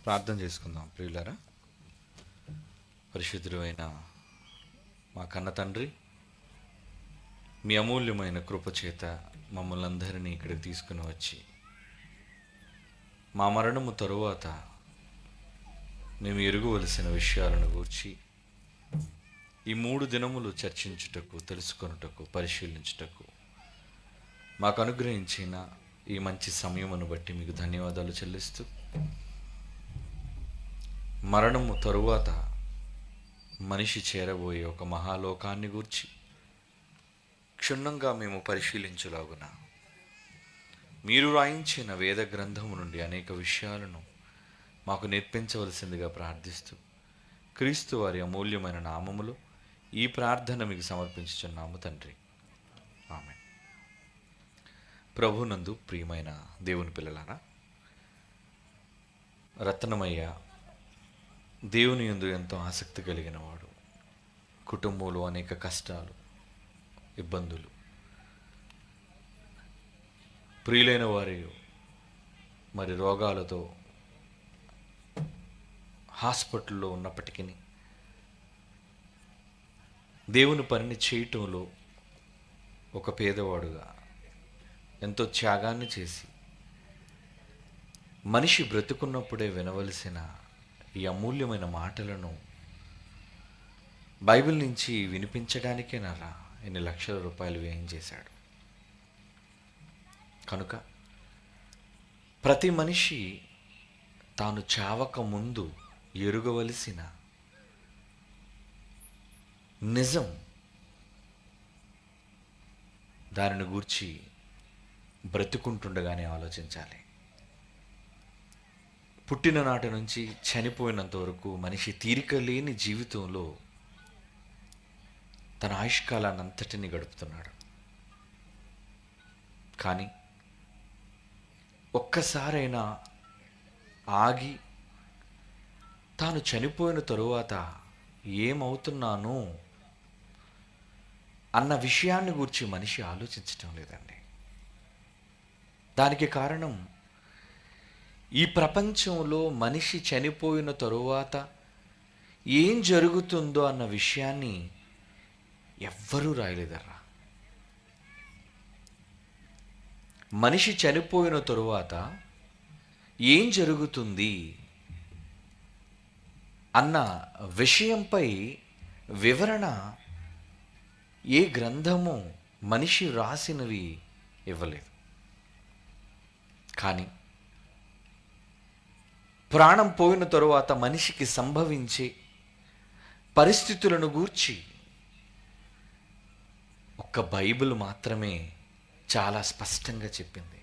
ప్రార్థన చేసుకుందాం ప్రియులారా. పరిశుద్ధుడు అయిన మా కన్న తండ్రి, మీ అమూల్యమైన కృపచేత మమ్మల్ని అందరినీ ఇక్కడికి తీసుకుని వచ్చి మా మరణము తరువాత మేము ఎరుగవలసిన విషయాలను గూర్చి ఈ 3 దినములు చర్చించుటకు, తెలుసుకొనుటకు, పరిశీలించుటకు మాకు అనుగ్రహించిన ఈ మంచి సమయమును బట్టి మీకు ధన్యవాదాలు చెల్లిస్తూ, మరణము తరువాత మనిషి చేరబోయే ఒక మహాలోకాన్ని గూర్చి క్షుణ్ణంగా మేము పరిశీలించులాగున మీరు రాయించిన వేద గ్రంథము నుండి అనేక విషయాలను మాకు నేర్పించవలసిందిగా ప్రార్థిస్తూ, క్రీస్తు వారి అమూల్యమైన నామములో ఈ ప్రార్థన మీకు సమర్పించుచున్నాము తండ్రి, ఆమేన్. ప్రభునందు ప్రియమైన దేవుని పిల్లలారా, రత్నమయ్య దేవుని యందు ఎంతో ఆసక్తి కలిగిన వాడు. కుటుంబంలో అనేక కష్టాలు, ఇబ్బందులు, ప్రియులైన వారి మరి రోగాలతో హాస్పిటల్లో ఉన్నప్పటికీ దేవుని పనిని చేయటంలో ఒక పేదవాడుగా ఎంతో త్యాగాన్ని చేసి మనిషి బ్రతుకున్నప్పుడే వినవలసిన ఈ అమూల్యమైన మాటలను బైబిల్ నుంచి వినిపించడానికే నారా ఎన్ని లక్షల రూపాయలు వ్యయం చేశాడు. కనుక ప్రతి మనిషి తాను చావక ముందు ఎరుగవలసిన నిజం, దానిని గూర్చి బ్రతుకుంటుండగానే ఆలోచించాలి. పుట్టిన నాటి నుంచి చనిపోయినంత వరకు మనిషి తీరిక లేని జీవితంలో తన ఆయుష్కాలాన్ని అంతటిని గడుపుతున్నాడు. కానీ ఒక్కసారైనా ఆగి తాను చనిపోయిన తరువాత ఏమవుతున్నాను అన్న విషయాన్ని గురించి మనిషి ఆలోచించటం లేదండి. దానికి కారణం, ఈ ప్రపంచంలో మనిషి చనిపోయిన తరువాత ఏం జరుగుతుందో అన్న విషయాన్ని ఎవ్వరూ రాయలేదర్రా. మనిషి చనిపోయిన తరువాత ఏం జరుగుతుంది అన్న విషయంపై వివరణ ఏ గ్రంథము మనిషి రాసినవి ఇవ్వలేదు. కానీ ప్రాణం పోయిన తరువాత మనిషికి సంభవించే పరిస్థితులను గూర్చి ఒక్క బైబిల్ మాత్రమే చాలా స్పష్టంగా చెప్పింది.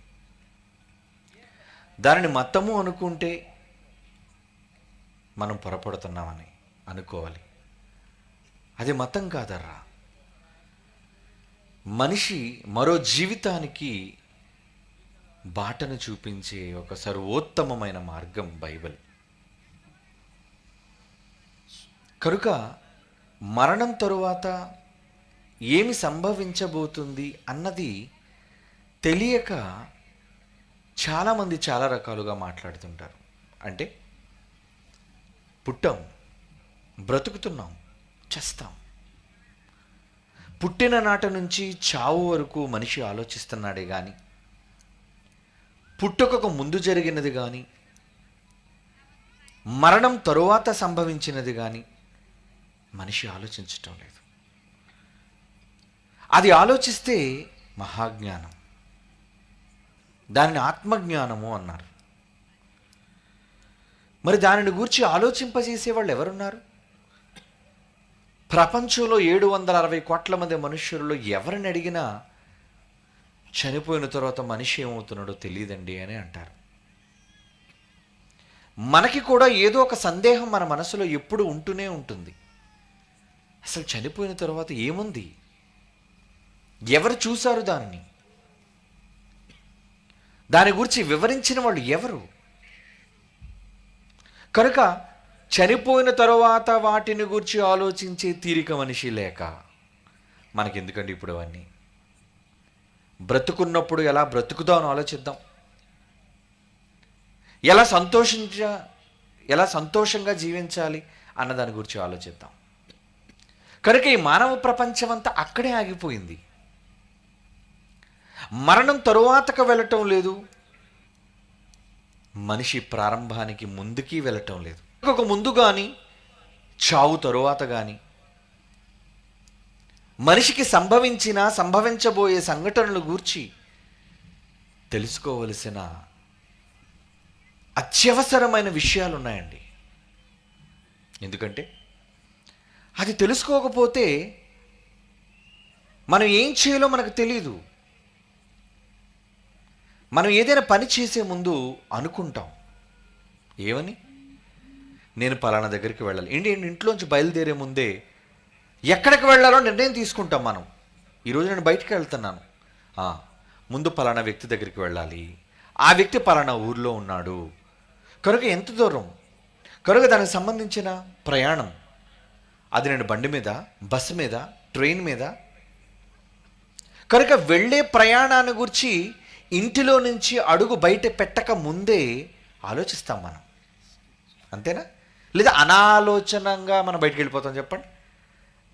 దానిని మతము అనుకుంటే మనం పొరపడుతున్నామని అనుకోవాలి. అది మతం కాదర్రా. మనిషి మరో జీవితానికి బాటను చూపించే ఒక సర్వోత్తమమైన మార్గం బైబిల్. కనుక మరణం తరువాత ఏమి సంభవించబోతుంది అన్నది తెలియక చాలామంది చాలా రకాలుగా మాట్లాడుతుంటారు. అంటే పుట్టాం, బ్రతుకుతున్నాం, చస్తాం. పుట్టిన నాటి నుంచి చావు వరకు మనిషి ఆలోచిస్తున్నాడే కానీ పుట్టుకకు ముందు జరిగినది కానీ మరణం తరువాత సంభవించినది కానీ మనిషి ఆలోచించటం లేదు. అది ఆలోచిస్తే మహాజ్ఞానం, దానిని ఆత్మజ్ఞానము అన్నారు. మరి దానిని గూర్చి ఆలోచింపజేసేవాళ్ళు ఎవరున్నారు? ప్రపంచంలో 760 కోట్ల మంది మనుష్యులలో ఎవరిని అడిగినా చనిపోయిన తర్వాత మనిషి ఏమవుతున్నాడో తెలియదండి అని అంటారు. మనకి కూడా ఏదో ఒక సందేహం మన మనసులో ఎప్పుడు ఉంటూనే ఉంటుంది. అసలు చనిపోయిన తర్వాత ఏముంది? ఎవరు చూశారు దానిని? దాని గురించి వివరించిన వాళ్ళు ఎవరు? కనుక చనిపోయిన తరువాత వాటిని గురించి ఆలోచించే తీరిక మనిషి లేక మనకెందుకండి ఇప్పుడు అవన్నీ? బ్రతుకున్నప్పుడు ఎలా బ్రతుకుదామని ఆలోచిద్దాం. ఎలా ఎలా సంతోషంగా జీవించాలి అన్న దాని గురించి ఆలోచిద్దాం. కనుక ఈ మానవ ప్రపంచం అంతా అక్కడే ఆగిపోయింది. మరణం తరువాతకు వెళ్ళటం లేదు, మనిషి ప్రారంభానికి ముందుకి వెళ్ళటం లేదు. ఒక ముందు కానీ చావు తరువాత కానీ మనిషికి సంభవించబోయే సంఘటనలు గూర్చి తెలుసుకోవలసిన అత్యవసరమైన విషయాలు ఉన్నాయండి. ఎందుకంటే అది తెలుసుకోకపోతే మనం ఏం చేయాలో మనకు తెలియదు. మనం ఏదైనా పని చేసే ముందు అనుకుంటాం, ఏమని, నేను పలానా దగ్గరికి వెళ్ళాలి. ఇంట్లోంచి బయలుదేరే ముందే ఎక్కడికి వెళ్ళాలో నిర్ణయం తీసుకుంటాం మనం. ఈరోజు నేను బయటికి వెళ్తున్నాను, ముందు పలానా వ్యక్తి దగ్గరికి వెళ్ళాలి, ఆ వ్యక్తి పలానా ఊర్లో ఉన్నాడు, కనుక ఎంత దూరం, కనుక దానికి సంబంధించిన ప్రయాణం, అది నేను బండి మీద, బస్సు మీద, ట్రైన్ మీద, కనుక వెళ్ళే ప్రయాణాన్ని గురించి ఇంటిలో నుంచి అడుగు బయట పెట్టక ముందే ఆలోచిస్తాం మనం. అంతేనా? లేదా అనాలోచనంగా మనం బయటికి వెళ్ళిపోతాం? చెప్పండి.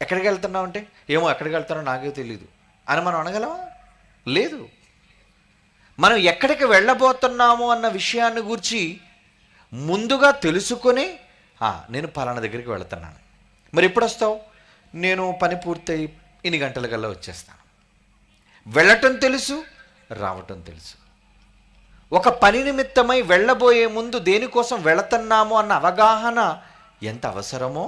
ఎక్కడికి వెళ్తున్నాం అంటే, ఏమో ఎక్కడికి వెళ్తానో నాకే తెలియదు అని మనం అనగలమా? లేదు. మనం ఎక్కడికి వెళ్ళబోతున్నాము అన్న విషయాన్ని గురించి ముందుగా తెలుసుకొని నేను పలానా దగ్గరికి వెళుతున్నాను. మరి ఎప్పుడు వస్తావు? నేను పని పూర్తయి ఇన్ని గంటలకల్లా వచ్చేస్తాను. వెళ్ళటం తెలుసు, రావటం తెలుసు. ఒక పని నిమిత్తమై వెళ్ళబోయే ముందు దేనికోసం వెళుతున్నాము అన్న అవగాహన ఎంత అవసరమో,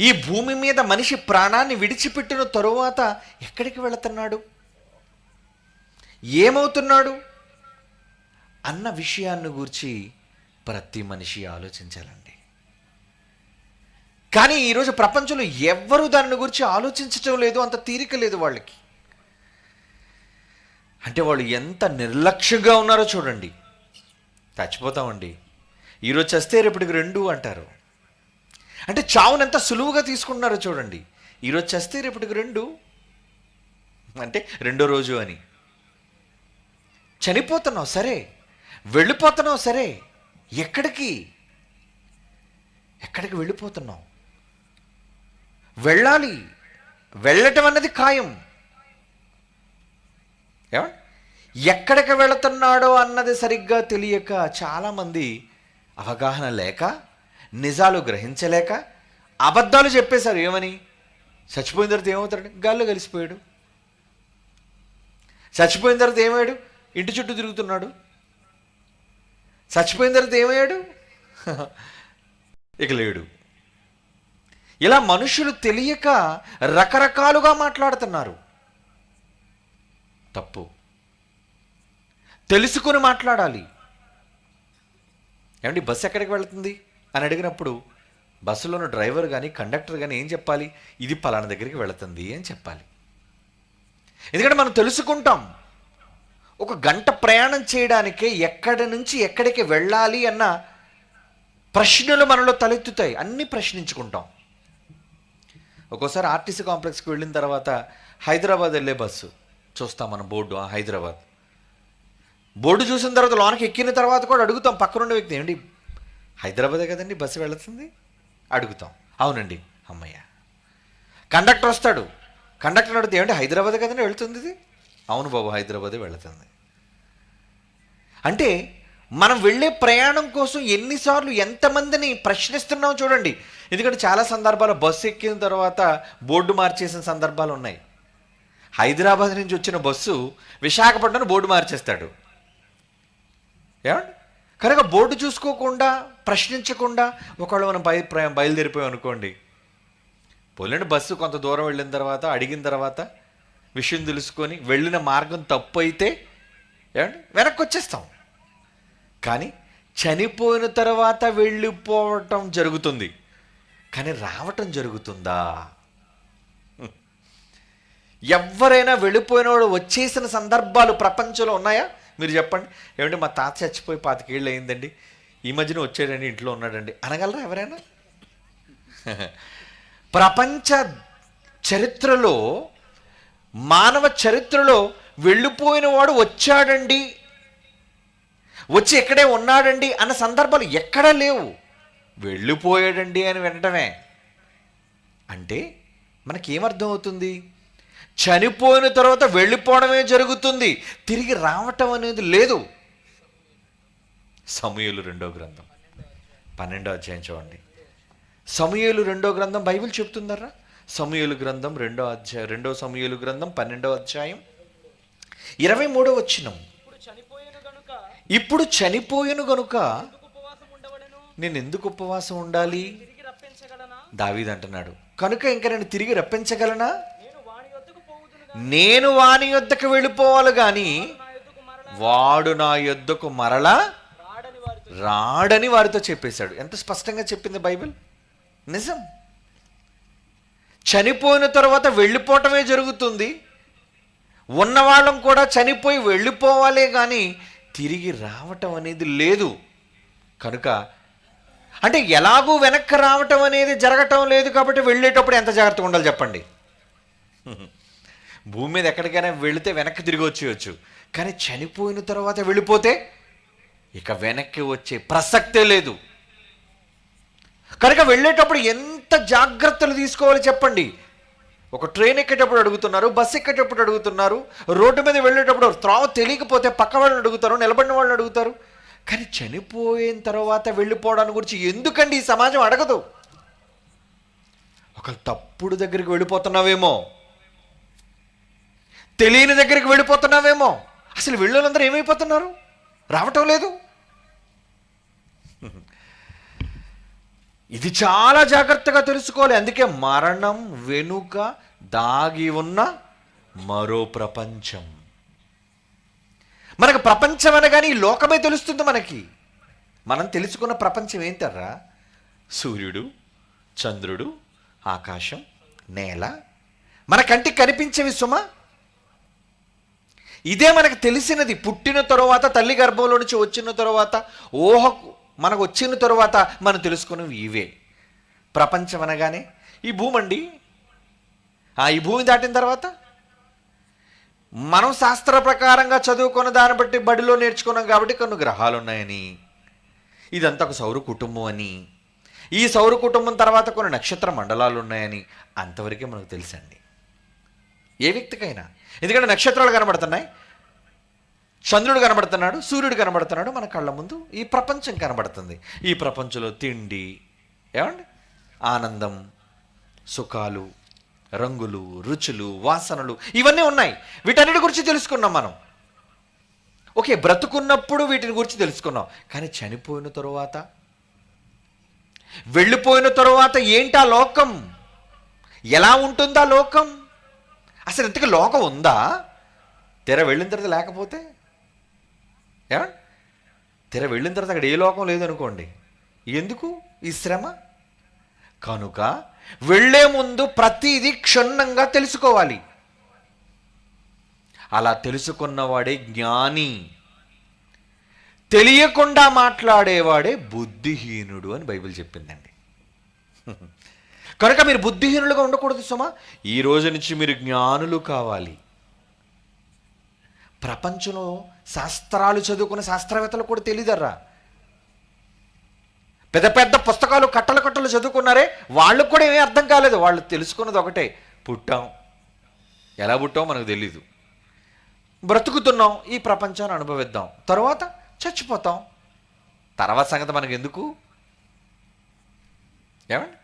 ఈ భూమి మీద మనిషి ప్రాణాన్ని విడిచిపెట్టిన తరువాత ఎక్కడికి వెళుతున్నాడు, ఏమవుతున్నాడు అన్న విషయాన్ని గురించి ప్రతి మనిషి ఆలోచించాలండి. కానీ ఈరోజు ప్రపంచంలో ఎవ్వరూ దాని గురించి ఆలోచించటం లేదు, అంత తీరిక లేదు వాళ్ళకి. అంటే వాళ్ళు ఎంత నిర్లక్ష్యంగా ఉన్నారో చూడండి. చచ్చిపోతామండి, ఈరోజు చస్తే రేపటికి 2 అంటారు. అంటే చావును ఎంత సులువుగా తీసుకుంటున్నారో చూడండి. ఈరోజు చస్తే రేపటికి 2 అంటే 2వ రోజు అని. చనిపోతున్నావు సరే, వెళ్ళిపోతున్నావు సరే, ఎక్కడికి వెళ్ళిపోతున్నావు? వెళ్ళాలి, వెళ్ళటం అన్నది ఖాయం. ఏమండి, ఎక్కడికి వెళుతున్నాడో అన్నది సరిగ్గా తెలియక చాలామంది అవగాహన లేక, నిజాలు గ్రహించలేక అబద్ధాలు చెప్పేశారు. ఏమని? చచ్చిపోయిన తర్వాత ఏమవుతాడు? గాల్లో కలిసిపోయాడు. చచ్చిపోయిన తర్వాత ఏమయ్యాడు? ఇంటి చుట్టూ తిరుగుతున్నాడు. చచ్చిపోయిన తర్వాత ఏమయ్యాడు? ఇక లేడు. ఇలా మనుషులు తెలియక రకరకాలుగా మాట్లాడుతున్నారు. తప్పు. తెలుసుకొని మాట్లాడాలి. ఏమండి, బస్సు ఎక్కడికి వెళుతుంది అని అడిగినప్పుడు బస్సులోని డ్రైవర్ కానీ కండక్టర్ కానీ ఏం చెప్పాలి? ఇది పలానా దగ్గరికి వెళుతుంది అని చెప్పాలి. ఎందుకంటే మనం తెలుసుకుంటాం. ఒక గంట ప్రయాణం చేయడానికే ఎక్కడి నుంచి ఎక్కడికి వెళ్ళాలి అన్న ప్రశ్నలు మనలో తలెత్తుతాయి. అన్నీ ప్రశ్నించుకుంటాం. ఒక్కోసారి ఆర్టీసీ కాంప్లెక్స్కి వెళ్ళిన తర్వాత హైదరాబాద్ వెళ్ళే బస్సు చూస్తాం మనం, బోర్డు హైదరాబాద్. బోర్డు చూసిన తర్వాత లోనకి ఎక్కిన తర్వాత కూడా అడుగుతాం పక్కనుండే వ్యక్తి, ఏమండి హైదరాబాదే కదండి బస్సు వెళుతుంది అడుగుతాం. అవునండి, అమ్మయ్య. కండక్టర్ వస్తాడు, కండక్టర్ అడిగితే ఏమంటే హైదరాబాదే కదండి వెళుతుంది ఇది? అవును బాబు, హైదరాబాదే వెళుతుంది. అంటే మనం వెళ్ళే ప్రయాణం కోసం ఎన్నిసార్లు ఎంతమందిని ప్రశ్నిస్తున్నాం చూడండి. ఎందుకంటే చాలా సందర్భాలు బస్సు ఎక్కిన తర్వాత బోర్డు మార్చేసిన సందర్భాలు ఉన్నాయి. హైదరాబాద్ నుంచి వచ్చిన బస్సు విశాఖపట్నం బోర్డు మార్చేస్తాడు. ఏమండి, కనుక బోర్డు చూసుకోకుండా, ప్రశ్నించకుండా ఒకవేళ మనం బయలుదేరిపోయాం అనుకోండి, పోలేండి బస్సు కొంత దూరం వెళ్ళిన తర్వాత అడిగిన తర్వాత విషయం తెలుసుకొని వెళ్ళిన మార్గం తప్పు అయితే ఏమండి వెనక్కి వచ్చేస్తాం. కానీ చనిపోయిన తర్వాత వెళ్ళిపోవటం జరుగుతుంది, కానీ రావటం జరుగుతుందా? ఎవరైనా వెళ్ళిపోయిన వాడు వచ్చేసిన సందర్భాలు ప్రపంచంలో ఉన్నాయా? మీరు చెప్పండి. ఏమంటే మా తాత చచ్చిపోయి 25 ఏళ్ళు అయిందండి, ఈ మధ్యన వచ్చాడండి, ఇంట్లో ఉన్నాడండి అనగలరా ఎవరైనా? ప్రపంచ చరిత్రలో, మానవ చరిత్రలో వెళ్ళిపోయిన వాడు వచ్చాడండి, వచ్చి ఇక్కడే ఉన్నాడండి అన్న సందర్భాలు ఎక్కడా లేవు. వెళ్ళిపోయాడండి అని వినటమే. అంటే మనకేమర్థం అవుతుంది? చనిపోయిన తర్వాత వెళ్ళిపోవడమే జరుగుతుంది, తిరిగి రావటం అనేది లేదు. సమూయేలు 2వ గ్రంథం 12వ అధ్యాయం చూడండి. సమూయేలు 2వ గ్రంథం బైబిల్ చెప్తుందరా. సమూయేలు గ్రంథం 2వ సమూయేలు గ్రంథం 12వ అధ్యాయం 23వ వచనం. ఇప్పుడు చనిపోయిన గనుక నేను ఎందుకు ఉపవాసం ఉండాలి? దావీదు అంటున్నాడు, కనుక ఇంకా నేను తిరిగి రప్పించగలనా? నేను వాని యొద్దకు వెళ్ళిపోవాలి కానీ వాడు నా యొద్దకు మరలా రాడని వారితో చెప్పేశాడు. ఎంత స్పష్టంగా చెప్పింది బైబిల్. నిజం. చనిపోయిన తర్వాత వెళ్ళిపోవటమే జరుగుతుంది. ఉన్నవాళ్ళం కూడా చనిపోయి వెళ్ళిపోవాలే కానీ తిరిగి రావటం అనేది లేదు. కనుక అంటే ఎలాగూ వెనక్కి రావటం అనేది జరగటం లేదు కాబట్టి వెళ్ళేటప్పుడు ఎంత జాగ్రత్తగా ఉండాలి చెప్పండి. భూమి మీద ఎక్కడికైనా వెళితే వెనక్కి తిరిగి వచ్చేయచ్చు, కానీ చనిపోయిన తర్వాత వెళ్ళిపోతే ఇక వెనక్కి వచ్చే ప్రసక్తే లేదు. కనుక వెళ్ళేటప్పుడు ఎంత జాగ్రత్తలు తీసుకోవాలి చెప్పండి. ఒక ట్రైన్ ఎక్కేటప్పుడు అడుగుతున్నారు, బస్సు ఎక్కేటప్పుడు అడుగుతున్నారు, రోడ్డు మీద వెళ్ళేటప్పుడు త్రోవ తెలియకపోతే పక్క వాళ్ళని అడుగుతారు, నిలబడిన వాళ్ళని అడుగుతారు. కానీ చనిపోయిన తర్వాత వెళ్ళిపోవడానికి గురించి ఎందుకండి ఈ సమాజం అడగదు? ఒక తప్పుడు దగ్గరికి వెళ్ళిపోతున్నావేమో, తెలియని దగ్గరికి వెళ్ళిపోతున్నావేమో. అసలు వెళ్ళేలందరూ ఏమైపోతున్నారు? రావటం లేదు. ఇది చాలా జాగ్రత్తగా తెలుసుకోవాలి. అందుకే మరణం వెనుక దాగి ఉన్న మరో ప్రపంచం. మనకు ప్రపంచం అనగానే ఈ లోకమే తెలుస్తుంది మనకి. మనం తెలుసుకున్న ప్రపంచం ఏంటర్రా? సూర్యుడు, చంద్రుడు, ఆకాశం, నేల, మన కంటికి కనిపించేవి సుమ. ఇదే మనకు తెలిసినది. పుట్టిన తరువాత, తల్లి గర్భంలో నుంచి వచ్చిన తరువాత, ఊహకు మనకు వచ్చిన తరువాత మనం తెలుసుకున్నవి ఇవే. ప్రపంచం అనగానే ఈ భూమి అండి. ఈ భూమి దాటిన తర్వాత మనం శాస్త్ర ప్రకారంగా చదువుకున్న దాన్ని బట్టి బడిలో నేర్చుకున్నాం కాబట్టి కొన్ని గ్రహాలు ఉన్నాయని, ఇదంతా ఒక సౌర కుటుంబం అని, ఈ సౌర కుటుంబం తర్వాత కొన్ని నక్షత్ర మండలాలు ఉన్నాయని అంతవరకే మనకు తెలుసండి ఏ వ్యక్తికైనా. ఎందుకంటే నక్షత్రాలు కనబడుతున్నాయి, చంద్రుడు కనబడుతున్నాడు, సూర్యుడు కనబడుతున్నాడు, మన కళ్ళ ముందు ఈ ప్రపంచం కనబడుతుంది. ఈ ప్రపంచంలో తిండి, ఏమండి, ఆనందం, సుఖాలు, రంగులు, రుచులు, వాసనలు ఇవన్నీ ఉన్నాయి. వీటన్నిటి గురించి తెలుసుకున్నాం మనం. ఓకే, బ్రతుకున్నప్పుడు వీటిని గురించి తెలుసుకున్నాం. కానీ చనిపోయిన తరువాత, వెళ్ళిపోయిన తరువాత ఏంటా లోకం? ఎలా ఉంటుందా లోకం? అసలు ఇంతకీ లోకం ఉందా? తెర వెళ్ళిన తర్వాత లేకపోతే ఏమండి, తెర వెళ్ళిన తర్వాత అక్కడ ఏ లోకం లేదనుకోండి, ఎందుకు ఈ శ్రమ? కనుక వెళ్ళే ముందు ప్రతిదీ క్షుణ్ణంగా తెలుసుకోవాలి. అలా తెలుసుకున్నవాడే జ్ఞాని. తెలియకుండా మాట్లాడేవాడే బుద్ధిహీనుడు అని బైబిల్ చెప్పిందండి. కనుక మీరు బుద్ధిహీనులుగా ఉండకూడదు సుమా. ఈ రోజు నుంచి మీరు జ్ఞానులు కావాలి. ప్రపంచంలో శాస్త్రాలు చదువుకున్న శాస్త్రవేత్తలు కూడా తెలియదర్రా. పెద్ద పెద్ద పుస్తకాలు కట్టలు కట్టలు చదువుకున్నారే, వాళ్ళకు కూడా ఏమీ అర్థం కాలేదు. వాళ్ళు తెలుసుకున్నది ఒకటే, పుట్టాం, ఎలా పుట్టాం మనకు తెలీదు, బ్రతుకుతున్నాం, ఈ ప్రపంచాన్ని అనుభవిద్దాం, తర్వాత చచ్చిపోతాం, తర్వాత సంగతి మనకు ఎందుకు? ఏమండి?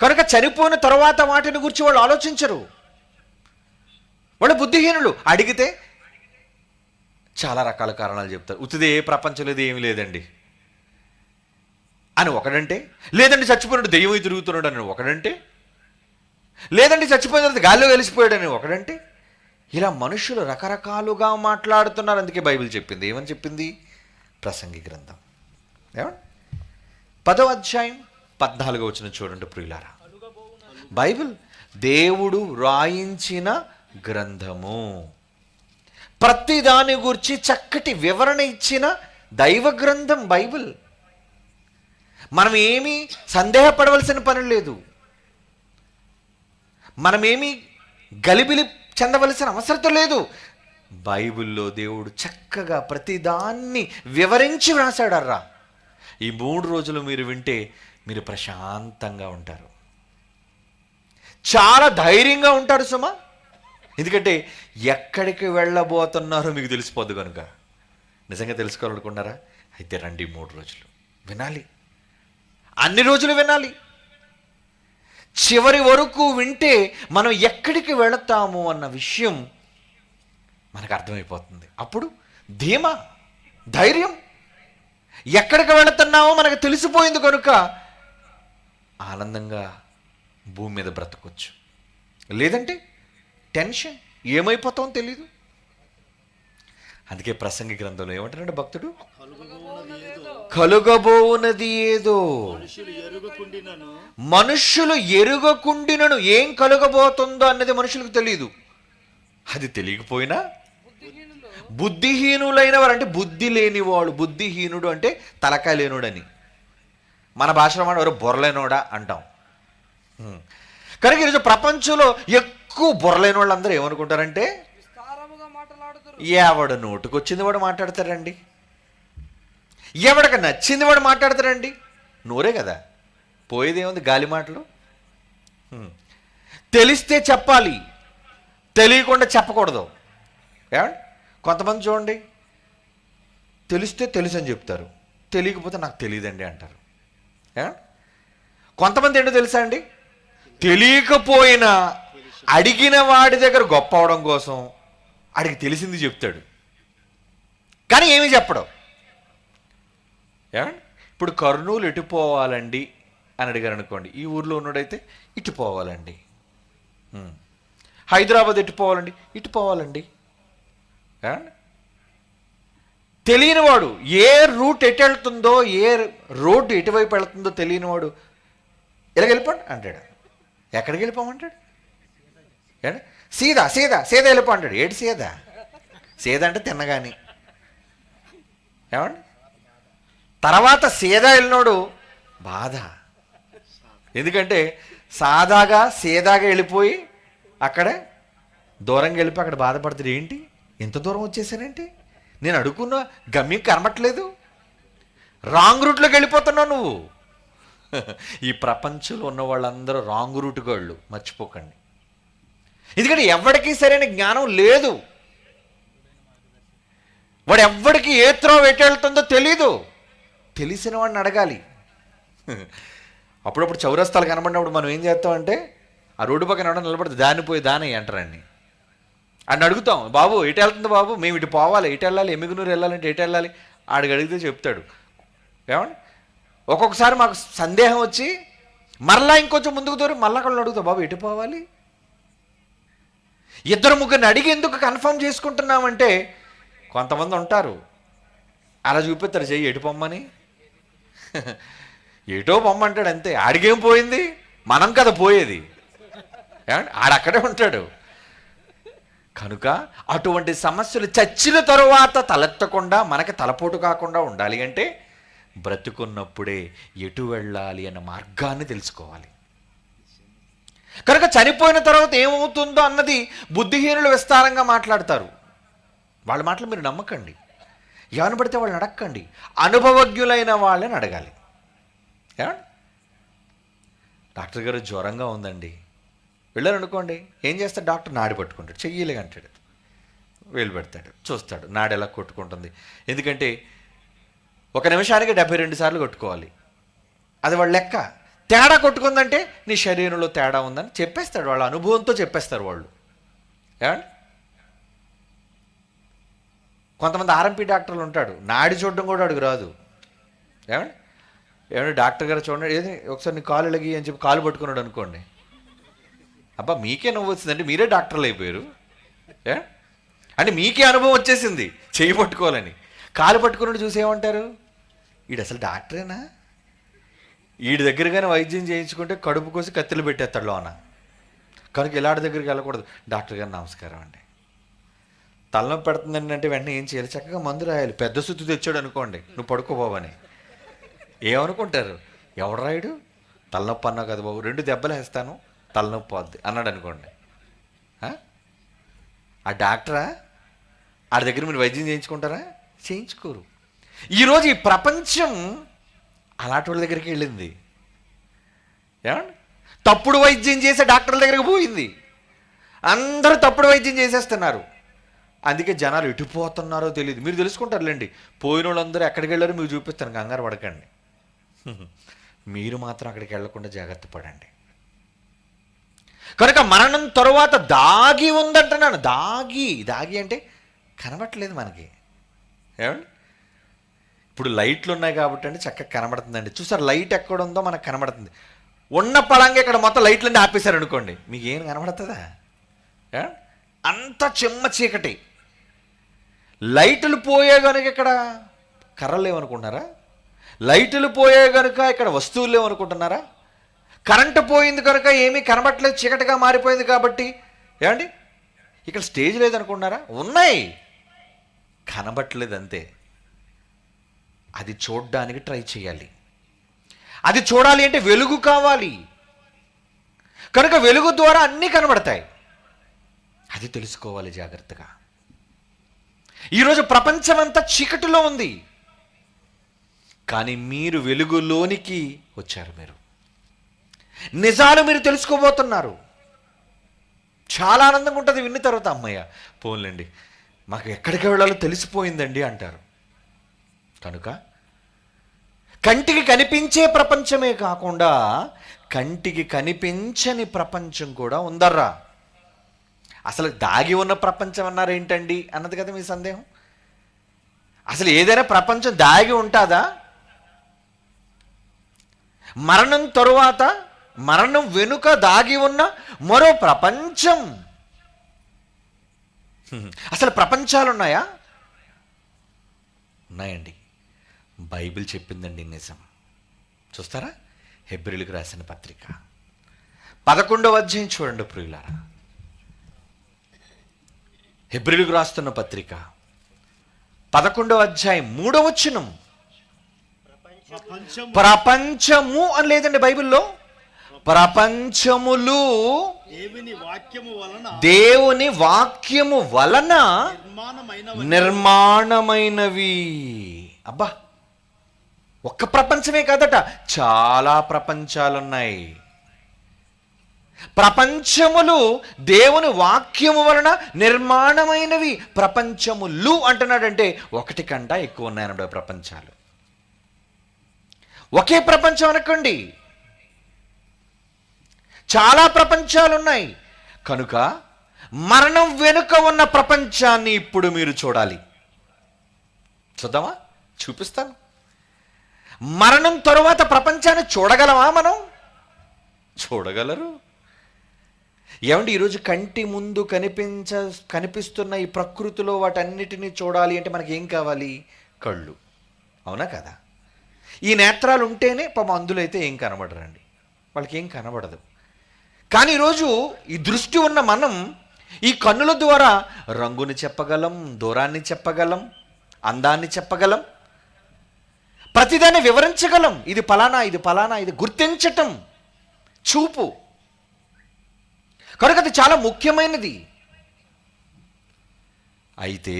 కనుక చనిపోయిన తర్వాత వాటిని గురించి వాళ్ళు ఆలోచించరు. వాళ్ళు బుద్ధిహీనులు. అడిగితే చాలా రకాల కారణాలు చెప్తారు. ఉత్తిదే ఏ ప్రపంచంలో ఏమీ లేదండి అని ఒకడంటే, లేదండి చచ్చిపోయినట్టు దెయ్యం తిరుగుతున్నాడు అని ఒకడంటే, లేదండి చచ్చిపోయిన తర్వాత గాల్లో కలిసిపోయాడని ఒకడంటే, ఇలా మనుషులు రకరకాలుగా మాట్లాడుతున్నారు. అందుకే బైబిల్ చెప్పింది. ఏమని చెప్పింది? ప్రసంగి గ్రంథం ఏమండి 10వ అధ్యాయం 14వ వచనం చూడండి ప్రియులారా. బైబిల్ దేవుడు రాయించిన గ్రంథము, ప్రతి దాని గురించి చక్కటి వివరణ ఇచ్చిన దైవ గ్రంథం బైబిల్. మనం ఏమీ సందేహపడవలసిన పని లేదు. మనమేమీ గలిబిలి చెందవలసిన అవసరం లేదు. బైబిల్లో దేవుడు చక్కగా ప్రతిదాన్ని వివరించి వ్రాసాడర్రా. ఈ 3 రోజులు మీరు వింటే మీరు ప్రశాంతంగా ఉంటారు, చాలా ధైర్యంగా ఉంటారు సుమా. ఎందుకంటే ఎక్కడికి వెళ్ళబోతున్నారో మీకు తెలిసిపోద్దు కనుక. నిజంగా తెలుసుకోవాలనుకున్నారా? అయితే రండి, 3 రోజులు వినాలి, అన్ని రోజులు వినాలి. చివరి వరకు వింటే మనం ఎక్కడికి వెళతాము అన్న విషయం మనకు అర్థమైపోతుంది. అప్పుడు ధీమా, ధైర్యం, ఎక్కడికి వెళుతున్నామో మనకు తెలిసిపోయింది కనుక ఆనందంగా భూమి మీద బ్రతకొచ్చు. లేదంటే టెన్షన్, ఏమైపోతామో తెలీదు. అందుకే ప్రసంగి గ్రంథంలో ఏమంటారంటే భక్తుడు, కలుగబోవునది ఏదో మనుష్యులు ఎరుగకుండినను. ఏం కలుగబోతుందో అన్నది మనుషులకు తెలియదు. అది తెలియకపోయినా బుద్ధిహీనులైన వారు, అంటే బుద్ధి లేనివాడు, బుద్ధిహీనుడు అంటే తలకాయ లేనుడని. మన భాషలో మాట ఎవరు బొర్రలేనోడా అంటాం. కనుక ఈరోజు ప్రపంచంలో ఎక్కువ బొర్రలేని వాళ్ళందరూ ఏమనుకుంటారంటే, ఎవడు నోటుకొచ్చింది వాడు మాట్లాడతారండి, ఎవడికి నచ్చింది వాడు మాట్లాడతారండి. నోరే కదా, పోయేది ఏముంది, గాలి మాటలు. తెలిస్తే చెప్పాలి, తెలియకుండా చెప్పకూడదు. ఏమండి, కొంతమంది చూడండి, తెలిస్తే తెలుసు అని చెప్తారు, తెలియకపోతే నాకు తెలియదండి అంటారు. కొంతమంది ఏంటో తెలుసా అండి, తెలియకపోయినా అడిగిన వాడి దగ్గర గొప్ప అవడం కోసం అడిగి తెలిసింది చెప్తాడు, కానీ ఏమీ చెప్పడం. ఏమండి, ఇప్పుడు కర్నూలు ఎటు పోవాలండి అని అడిగారు అనుకోండి, ఈ ఊర్లో ఉన్నడైతే ఇటు పోవాలండి. హైదరాబాద్ ఎటు పోవాలండి, ఇటు పోవాలండి. తెలియనివాడు ఏ రూట్ ఎటు వెళ్తుందో, ఏ రోడ్డు ఎటువైపు వెళ్తుందో తెలియనివాడు ఇలా వెళ్ళిపోండి అంటాడు. ఎక్కడికి వెళ్ళిపోమంటాడు? సీదా సీదా సీదా వెళ్ళిపో అంటాడు. ఏడు సీదా, సీదా అంటే తిన్నగాని. ఏమండి, తర్వాత సీదా వెళ్ళినోడు బాధ. ఎందుకంటే సాదాగా సీదాగా వెళ్ళిపోయి అక్కడే దూరంగా వెళ్ళిపోయి అక్కడ బాధపడతాడు. ఏంటి ఇంత దూరం వచ్చేసానంటే, నేను అడుగున్న గమ్యం కనబట్లేదు, రాంగ్ రూట్లోకి వెళ్ళిపోతున్నావు నువ్వు. ఈ ప్రపంచంలో ఉన్న వాళ్ళందరూ రాంగ్ రూట్ వాళ్ళు, మర్చిపోకండి. ఎందుకంటే ఎవరికి సరైన జ్ఞానం లేదు, వాడు ఎవడికి ఏ త్రోవ ఎటు వెళ్తుందో తెలీదు. తెలిసిన వాడిని అడగాలి. అప్పుడప్పుడు చౌరస్తాలు కనబడినప్పుడు మనం ఏం చేస్తామంటే, ఆ రోడ్డు పక్కన ఎవడో నిలబడితే దాన్ని పోయి దాని అంటారండి అని అడుగుతాం. బాబు ఎటు వెళ్తుంది బాబు, మేము ఇటు పోవాలి, ఇటు వెళ్ళాలి, ఎమ్మిగునూరు వెళ్ళాలంటే ఎటు వెళ్ళాలి, ఆడికి అడిగితే చెప్తాడు. ఏమండి, ఒక్కొక్కసారి మాకు సందేహం వచ్చి మరలా ఇంకొంచెం ముందుకు దూరం మళ్ళా అక్కడ అడుగుతాం, బాబు ఎటు పోవాలి. 2-3 అడిగి ఎందుకు కన్ఫర్మ్ చేసుకుంటున్నామంటే, కొంతమంది ఉంటారు అలా చూపిస్తారు చెయ్యి ఎటు పొమ్మని, ఎటో పొమ్మంటాడు అంతే. ఆడికేం పోయింది, మనం కదా పోయేది. ఏమండి, ఆడక్కడే ఉంటాడు. కనుక అటువంటి సమస్యలు చచ్చిన తరువాత తలెత్తకుండా మనకి తలపోటు కాకుండా ఉండాలి అంటే బ్రతుకున్నప్పుడే ఎటు వెళ్ళాలి అన్న మార్గాన్ని తెలుసుకోవాలి. కనుక చనిపోయిన తర్వాత ఏమవుతుందో అన్నది బుద్ధిహీనులు విస్తారంగా మాట్లాడతారు. వాళ్ళ మాటలు మీరు నమ్మకండి, ఎవరిని పడితే వాళ్ళని అడగండి, అనుభవజ్ఞులైన వాళ్ళని అడగాలి. డాక్టర్ గారు జ్వరంగా ఉందండి, వెళ్ళారనుకోండి, ఏం చేస్తాడు డాక్టర్? నాడి పట్టుకుంటాడు, చెయ్యలేగా అంటాడు, వేలు పెడతాడు, చూస్తాడు నాడి ఎలా కొట్టుకుంటుంది. ఎందుకంటే 1 నిమిషానికి 72 సార్లు కొట్టుకోవాలి, అది వాళ్ళ లెక్క. తేడా కొట్టుకుందంటే నీ శరీరంలో తేడా ఉందని చెప్పేస్తాడు, వాళ్ళ అనుభవంతో చెప్పేస్తారు వాళ్ళు. ఏమండి, కొంతమంది ఆర్ఎంపీ డాక్టర్లు ఉంటాడు, నాడి చూడడం కూడా అడుగు రాదు. ఏమండి, ఏమంటే డాక్టర్ గారు చూడండి, ఏది ఒకసారి నీ కాలు ఎలగి అని చెప్పి కాలు పట్టుకున్నాడు అనుకోండి, అబ్బా మీకే నవ్వు వచ్చిందంటే మీరే డాక్టర్లు అయిపోయారు. అంటే మీకే అనుభవం వచ్చేసింది చెయ్యి పట్టుకోవాలని. కాలు పట్టుకున్నట్టు చూసి ఏమంటారు, వీడు అసలు డాక్టరేనా, వీడి దగ్గరగానే వైద్యం చేయించుకుంటే కడుపు కోసి కత్తిలు పెట్టేస్తాడు లోన. కనుక ఇలాంటి దగ్గరికి వెళ్ళకూడదు. డాక్టర్ గారు నమస్కారం అండి, తలనొప్పి పెడుతుందండి అంటే వెంటనే ఏం చేయాలి, చక్కగా మందు రాయాలి. పెద్ద సుత్తు తెచ్చాడు అనుకోండి, నువ్వు పడుకోబావని ఏమనుకుంటారు, ఎవడు రాయుడు, తలనొప్పి అన్నావు కదా బాబు, 2 దెబ్బలు వేస్తాను తలనొప్పి పోద్ది అన్నాడు అనుకోండి. ఆ డాక్టరా ఆడి దగ్గర మీరు వైద్యం చేయించుకుంటారా? చేయించుకోరు. ఈరోజు ఈ ప్రపంచం అలాంటి వాళ్ళ దగ్గరికి వెళ్ళింది. ఏమండి? తప్పుడు వైద్యం చేసే డాక్టర్ల దగ్గరికి పోయింది. అందరూ తప్పుడు వైద్యం చేసేస్తున్నారు. అందుకే జనాలు ఎటుపోతున్నారో తెలియదు. మీరు తెలుసుకుంటారులేండి. పోయిన వాళ్ళందరూ ఎక్కడికి వెళ్ళారో మీకు చూపిస్తాను, కంగారు పడకండి. మీరు మాత్రం అక్కడికి వెళ్లకుండా జాగ్రత్త పడండి. కనుక మరణం తరువాత దాగి ఉందంటున్నాను. దాగి అంటే కనబట్టలేదు మనకి. ఏమండి? ఇప్పుడు లైట్లు ఉన్నాయి కాబట్టి అండి చక్కగా కనబడుతుందండి. చూసారు, లైట్ ఎక్కడ ఉందో మనకు కనబడుతుంది. ఉన్న పళంగా ఇక్కడ మొత్తం లైట్లన్నీ ఆపేశారు అనుకోండి, మీకు ఏం కనబడుతుందా? అంత చెమ్మ చీకటి. లైట్లు పోయే కనుక ఇక్కడ కర్రలు లేవనుకుంటున్నారా? లైట్లు పోయే కనుక ఇక్కడ వస్తువులు లేవనుకుంటున్నారా? కరెంటు పోయింది కనుక ఏమీ కనబట్టలేదు, చీకటిగా మారిపోయింది కాబట్టి ఏమండి ఇక్కడ స్టేజ్ లేదనుకుంటున్నారా? ఉన్నాయి, కనబట్టలేదు అంతే. అది చూడడానికి ట్రై చేయాలి. అది చూడాలి అంటే వెలుగు కావాలి. కనుక వెలుగు ద్వారా అన్నీ కనబడతాయి. అది తెలుసుకోవాలి జాగ్రత్తగా. ఈరోజు ప్రపంచమంతా చీకటిలో ఉంది, కానీ మీరు వెలుగులోనికి వచ్చారు. మీరు నిజాలు మీరు తెలుసుకోబోతున్నారు. చాలా ఆనందంగా ఉంటుంది విన్న తర్వాత. అమ్మయ్య పోన్లేండి, మాకు ఎక్కడికి వెళ్ళాలో తెలిసిపోయిందండి అంటారు. కనుక కంటికి కనిపించే ప్రపంచమే కాకుండా కంటికి కనిపించని ప్రపంచం కూడా ఉందర్రా. అసలు దాగి ఉన్న ప్రపంచం అన్నారు ఏంటండి అన్నది కదా మీ సందేహం. అసలు ఏదైనా ప్రపంచం దాగి ఉంటుందా? మరణం తరువాత, మరణం వెనుక దాగి ఉన్న మరో ప్రపంచం. అసలు ప్రపంచాలు ఉన్నాయా? ఉన్నాయండి. బైబిల్ చెప్పిందండి నిజం. చూస్తారా? హెబ్రీయులకు రాసిన పత్రిక 11వ అధ్యాయం చూడండి ప్రియులారా. హెబ్రీయులకు రాస్తున్న పత్రిక 11వ అధ్యాయం 3వ వచనం. ప్రపంచము అని లేదండి బైబిల్లో, ప్రపంచములు దేవుని వాక్యము వలన నిర్మాణమైనవి. అబ్బా, ఒక్క ప్రపంచమే కాదట, చాలా ప్రపంచాలున్నాయి. ప్రపంచములు దేవుని వాక్యము వలన నిర్మాణమైనవి. ప్రపంచములు అంటున్నాడంటే ఒకటి కంటే ఎక్కువ ఉన్నాయన్నమాట ప్రపంచాలు. ఒకే ప్రపంచం అనుకోండి, చాలా ప్రపంచాలు ఉన్నాయి. కనుక మరణం వెనుక ఉన్న ప్రపంచాన్ని ఇప్పుడు మీరు చూడాలి. చూద్దామా? చూపిస్తాను. మరణం తరువాత ప్రపంచాన్ని చూడగలమా మనం? చూడగలరు. ఏమండి, ఈరోజు కంటి ముందు కనిపిస్తున్న ఈ ప్రకృతిలో వాటన్నిటినీ చూడాలి అంటే మనకి ఏం కావాలి? కళ్ళు. అవునా కదా? ఈ నేత్రాలు ఉంటేనే పాపం అందులో అయితే ఏం కనబడరండి, వాళ్ళకి ఏం కనబడదు. కానీ ఈరోజు ఈ దృష్టి ఉన్న మనం ఈ కన్నుల ద్వారా రంగుని చెప్పగలం, దూరాన్ని చెప్పగలం, అందాన్ని చెప్పగలం, ప్రతిదాన్ని వివరించగలం. ఇది ఫలానా, ఇది ఫలానా, ఇది గుర్తించటం చూపు. కనుక అది చాలా ముఖ్యమైనది. అయితే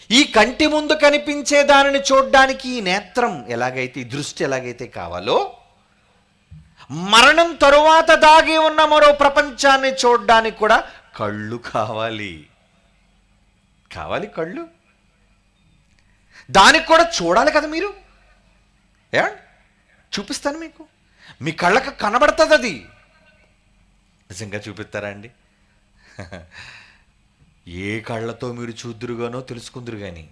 ఈ కంటి ముందు కనిపించే దానిని చూడడానికి ఈ నేత్రం ఎలాగైతే, ఈ దృష్టి ఎలాగైతే కావాలో, మరణం తరువాత దాగి ఉన్న మరో ప్రపంచాన్ని చూడడానికి కూడా కళ్ళు కావాలి. కళ్ళు. దానికి కూడా చూడాలి కదా మీరు. చూపిస్తాను మీకు, మీ కళ్ళకు కనబడుతుంది అది. నిజంగా చూపిస్తారా అండి? ఏ కళ్ళతో మీరు చూద్దురుగానో తెలుసుకుందరు. కానీ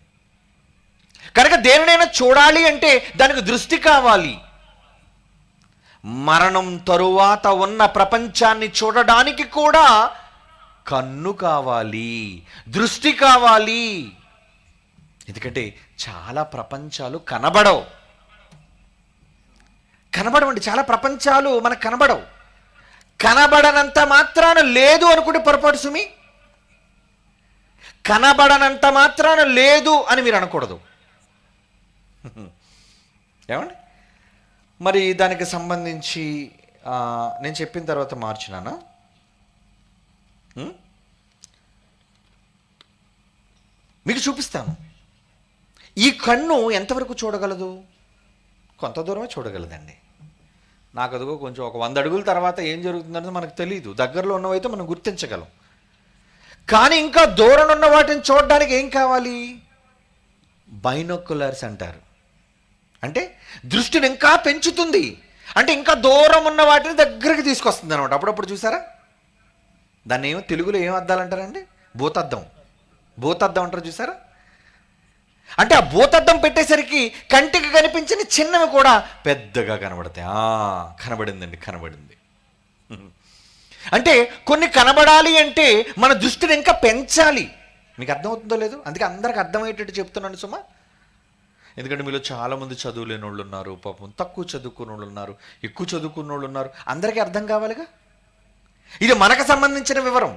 కనుక దేనినైనా చూడాలి అంటే దానికి దృష్టి కావాలి. మరణం తరువాత ఉన్న ప్రపంచాన్ని చూడడానికి కూడా కన్ను కావాలి, దృష్టి కావాలి. ఎందుకంటే చాలా ప్రపంచాలు కనబడవండి. చాలా ప్రపంచాలు మనకు కనబడవు. కనబడనంత మాత్రాన లేదు అనుకుంటే పొరపాటు సుమి. కనబడనంత మాత్రాన లేదు అని మీరు అనకూడదు. ఏమండి? మరి దానికి సంబంధించి నేను చెప్పిన తర్వాత మార్చినానా? మీకు చూపిస్తాను. ఈ కన్ను ఎంతవరకు చూడగలదు? కొంత దూరమే చూడగలదండి. నాకు అదిగో కొంచెం ఒక 100 అడుగుల తర్వాత ఏం జరుగుతుందనేది మనకు తెలియదు. దగ్గరలో ఉన్నవైతే మనం గుర్తించగలం. కానీ ఇంకా దూరం ఉన్న వాటిని చూడడానికి ఏం కావాలి? బైనోకులర్స్ అంటారు. అంటే దృష్టిని ఇంకా పెంచుతుంది. అంటే ఇంకా దూరం ఉన్న వాటిని దగ్గరికి తీసుకొస్తుంది అనమాట. అప్పుడప్పుడు చూసారా, దాన్ని ఏమో తెలుగులో ఏం అద్దాలు అంటారండి? భూతద్దం. భూతద్దం అంటారు చూసారా? అంటే ఆ భూతద్దం పెట్టేసరికి కంటికి కనిపించిన చిన్నవి కూడా పెద్దగా కనబడతాయి. కనబడిందండి, కనబడింది. అంటే కొన్ని కనబడాలి అంటే మన దృష్టిని ఇంకా పెంచాలి. మీకు అర్థమవుతుందో లేదో? అందుకే అందరికి అర్థమయ్యేటట్టు చెప్తున్నాను సుమా. ఎందుకంటే మీలో చాలామంది చదువు లేని వాళ్ళు ఉన్నారు, పాపం తక్కువ చదువుకున్న వాళ్ళు ఉన్నారు, ఎక్కువ చదువుకున్న వాళ్ళు ఉన్నారు. అందరికీ అర్థం కావాలిగా. ఇది మనకు సంబంధించిన వివరం